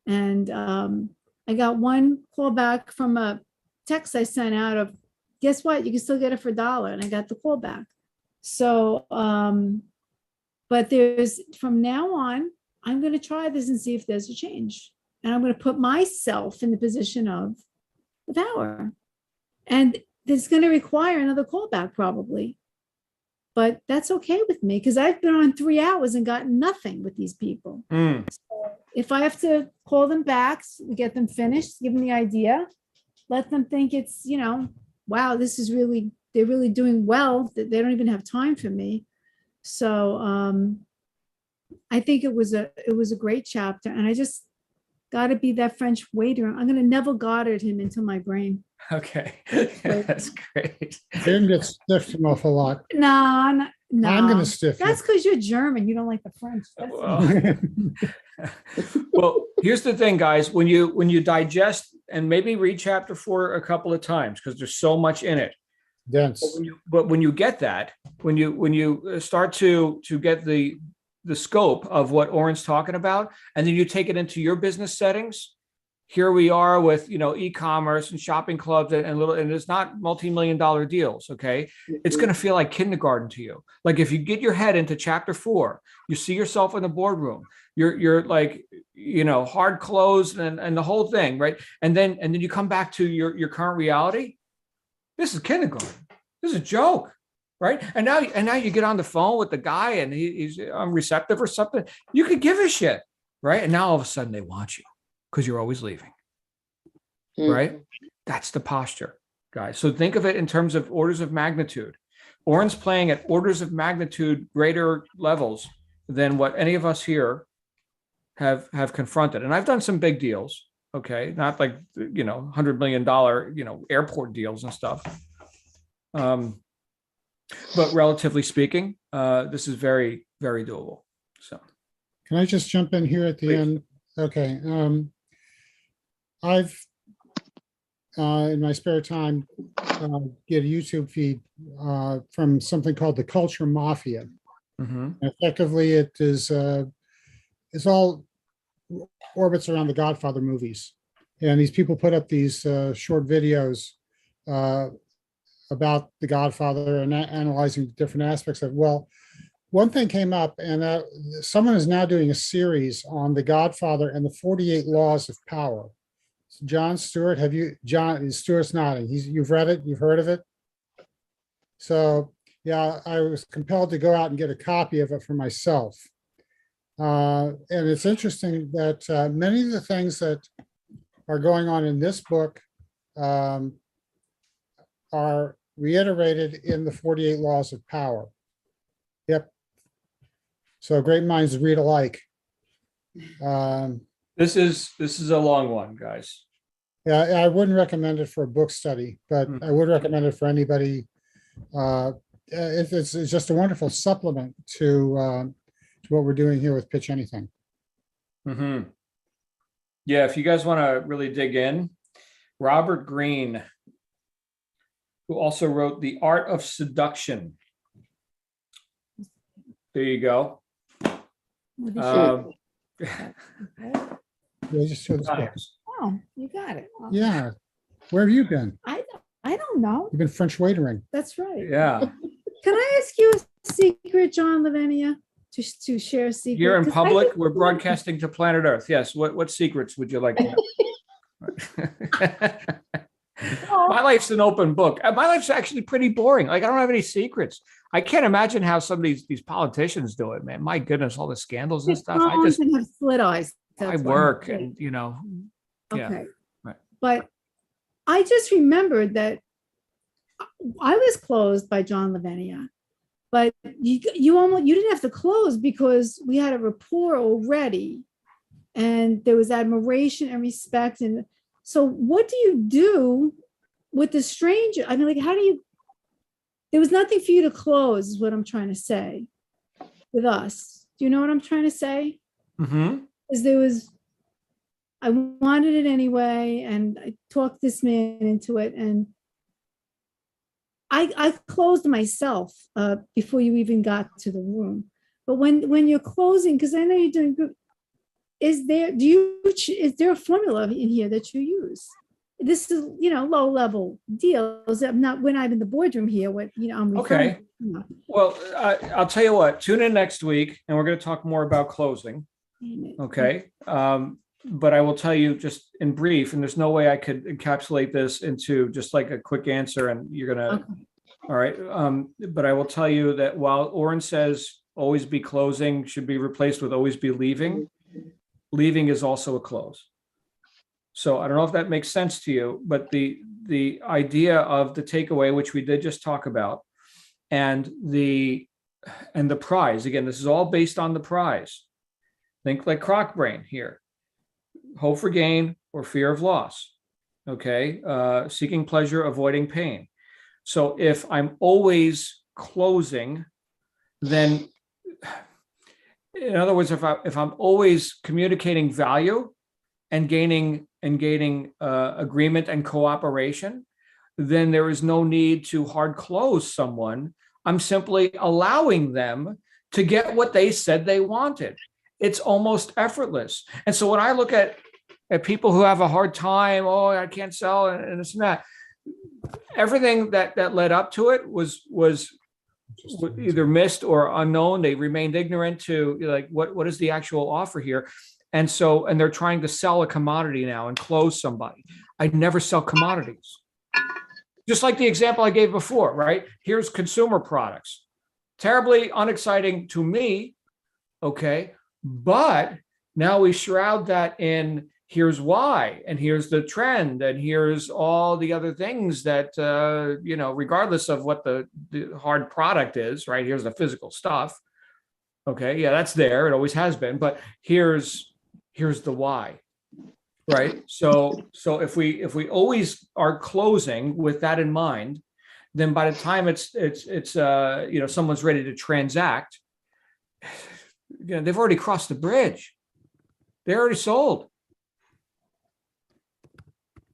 And I got one call back from a text I sent out of, guess what? You can still get it for $1. And I got the call back. So, but from now on, I'm going to try this and see if there's a change. And I'm going to put myself in the position of the power. And it's going to require another callback probably. But that's okay with me because I've been on 3 hours and gotten nothing with these people. Mm. So if I have to call them back, get them finished, give them the idea, let them think it's, wow, they're really doing well, that they don't even have time for me. So I think it was a great chapter, and I just got to be that French waiter. I'm going to Neville Goddard him into my brain. Okay. That's great. Jim gets stiffed an awful lot. No. I'm going to stiff That's you. because you're German. You don't like the French. Well, here's the thing, guys. When you digest and maybe read chapter 4 a couple of times, because there's so much in it. Dense. But when you get that, when you start to get the scope of what Oren's talking about, and then you take it into your business settings. Here we are with e-commerce and shopping clubs and it's not multi-million-dollar deals. Okay, it's going to feel like kindergarten to you. Like if you get your head into chapter 4, you see yourself in the boardroom. You're like hard clothes and the whole thing, right? And then you come back to your current reality. This is kindergarten. This is a joke, right? And now you get on the phone with the guy and he's unreceptive or something. You could give a shit, right? And now all of a sudden they want you because you're always leaving, right? That's the posture, guys. So think of it in terms of orders of magnitude. Oren's playing at orders of magnitude greater levels than what any of us here have confronted. And I've done some big deals, okay? Not like, $100 million, airport deals and stuff. But relatively speaking, this is very, very doable. So Can I just jump in here at the Please. end? Okay. I've, in my spare time, get a YouTube feed from something called the Culture Mafia. mhm. Effectively, it is it's all orbits around the Godfather movies, and these people put up these short videos about the Godfather and analyzing different aspects of. Well, one thing came up, and someone is now doing a series on the Godfather and the 48 Laws of Power. John Stewart, John Stewart's nodding. You've read it, you've heard of it. So yeah, I was compelled to go out and get a copy of it for myself. And it's interesting that many of the things that are going on in this book are reiterated in the 48 Laws of Power. Yep. So great minds read alike. This is a long one, guys. Yeah, I wouldn't recommend it for a book study, but I would recommend it for anybody. It's just a wonderful supplement to what we're doing here with Pitch Anything. Mm-hmm. Yeah, if you guys want to really dig in, Robert Greene, who also wrote The Art of Seduction. There you go. What is Yeah, just show this book. Nice. Oh, you got it. Oh, Yeah, where have you been? I don't know. You've been French waitering. That's right. Yeah. Can I ask you a secret, John Lavenia, to share a secret? Here in 'Cause I public, think- we're broadcasting to planet Earth. Yes. What secrets would you like to know? My life's an open book. My life's actually pretty boring. Like I don't have any secrets. I can't imagine how some of these politicians do it, man. My goodness, all the scandals and stuff. I just have split eyes. I That's why. work and yeah. Okay. Right. But I just remembered that I was closed by John Lavenia, but you didn't have to close because we had a rapport already, and there was admiration and respect. And so, what do you do with the stranger? I mean, like, how do you? There was nothing for you to close, is what I'm trying to say. With us, do you know what I'm trying to say? Mm-hmm. Because I wanted it anyway, and I talked this man into it, and I closed myself before you even got to the room. But when you're closing, because I know you're doing good, is there a formula in here that you use? This is, low level deals. We're not in the boardroom here. I'm referring Okay. to, Well, I'll tell you what, tune in next week and we're going to talk more about closing. Okay. But I will tell you just in brief, and there's no way I could encapsulate this into just like a quick answer and you're going to, Okay. all right. But I will tell you that while Oren says always be closing should be replaced with always be leaving, leaving is also a close. So I don't know if that makes sense to you, but the idea of the takeaway, which we did just talk about, and the prize, again, this is all based on the prize. Think like croc brain here. Hope for gain or fear of loss. Okay. Seeking pleasure, avoiding pain. So if I'm always closing, then in other words, if I'm always communicating value and gaining agreement and cooperation, then there is no need to hard close someone. I'm simply allowing them to get what they said they wanted. It's almost effortless. And so when I look at people who have a hard time, oh, I can't sell and this and that, everything that led up to it was either missed or unknown. They remained ignorant to like, what is the actual offer here? And they're trying to sell a commodity now and close somebody. I'd never sell commodities. Just like the example I gave before, right? Here's consumer products. Terribly unexciting to me, okay? But now we shroud that in here's why, and here's the trend, and here's all the other things that, regardless of what the hard product is, right? Here's the physical stuff. Okay, yeah, that's there. It always has been. But here's the why, right? So if we always are closing with that in mind, then by the time it's someone's ready to transact, they've already crossed the bridge. They already sold.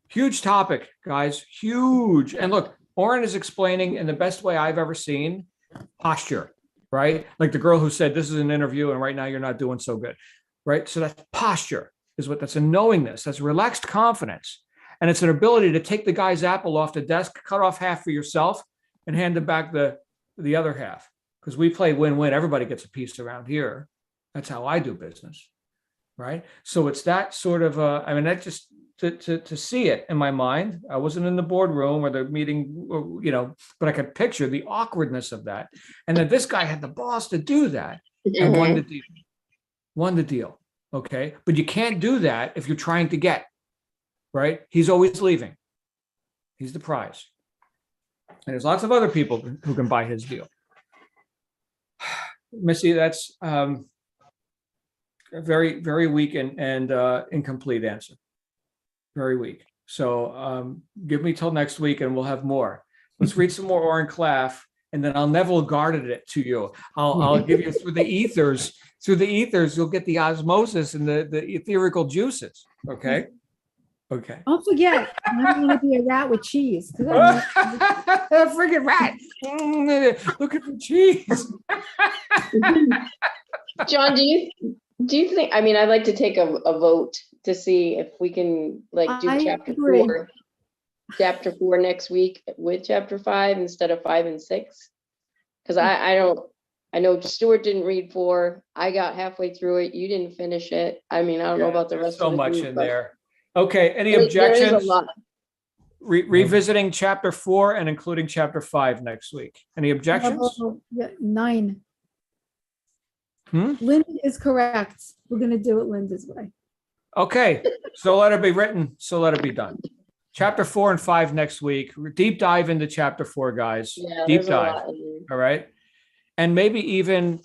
Huge topic, guys, huge. And look, Oren is explaining in the best way I've ever seen posture, right? Like the girl who said, this is an interview and right now you're not doing so good, right? So that's posture that's a knowingness, that's relaxed confidence. And it's an ability to take the guy's apple off the desk, cut off half for yourself and hand him back the other half. Because we play win-win, everybody gets a piece around here. That's how I do business, right? So it's that sort of, that just, to see it in my mind. I wasn't in the boardroom or the meeting, but I could picture the awkwardness of that. And that this guy had the balls to do that and won the deal. Okay. But you can't do that if you're trying to get, right? He's always leaving. He's the prize. And there's lots of other people who can buy his deal. Missy, that's a very, very weak and incomplete answer. Very weak. So give me till next week and we'll have more. Let's read some more Oren Klaff and then I'll Neville guarded it to you. I'll give you through the ethers. Through the ethers, you'll get the osmosis and the etherical juices. Okay. Okay. Don't forget, I'm going to be a rat with cheese. Friggin' rat. Looking for cheese. John, do you think, I'd like to take a vote to see if we can do I chapter agree. 4 next week with chapter 5 instead of 5 and 6. Because I know Stewart didn't read 4. I got halfway through it. You didn't finish it. I don't know about the rest So of the much group, in but there. Okay. Any there is a objections? lot. Revisiting chapter 4 and including chapter 5 next week. Any objections? Yeah, 9. Hmm? Linda is correct. We're going to do it Linda's way. Okay, so let it be written, so let it be done. Chapter 4 and 5 next week. Deep dive into chapter 4, guys. Yeah, Deep there's a dive. lot in there. All right. And maybe even,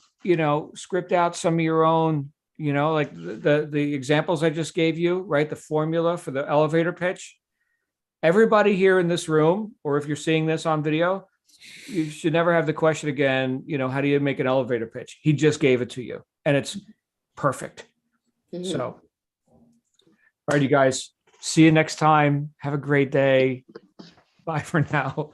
script out some of your own, like the examples I just gave you, right? The formula for the elevator pitch. Everybody here in this room, or if you're seeing this on video, you should never have the question again, how do you make an elevator pitch? He just gave it to you and it's perfect. Mhm. So, all right, you guys, see you next time. Have a great day. Bye for now.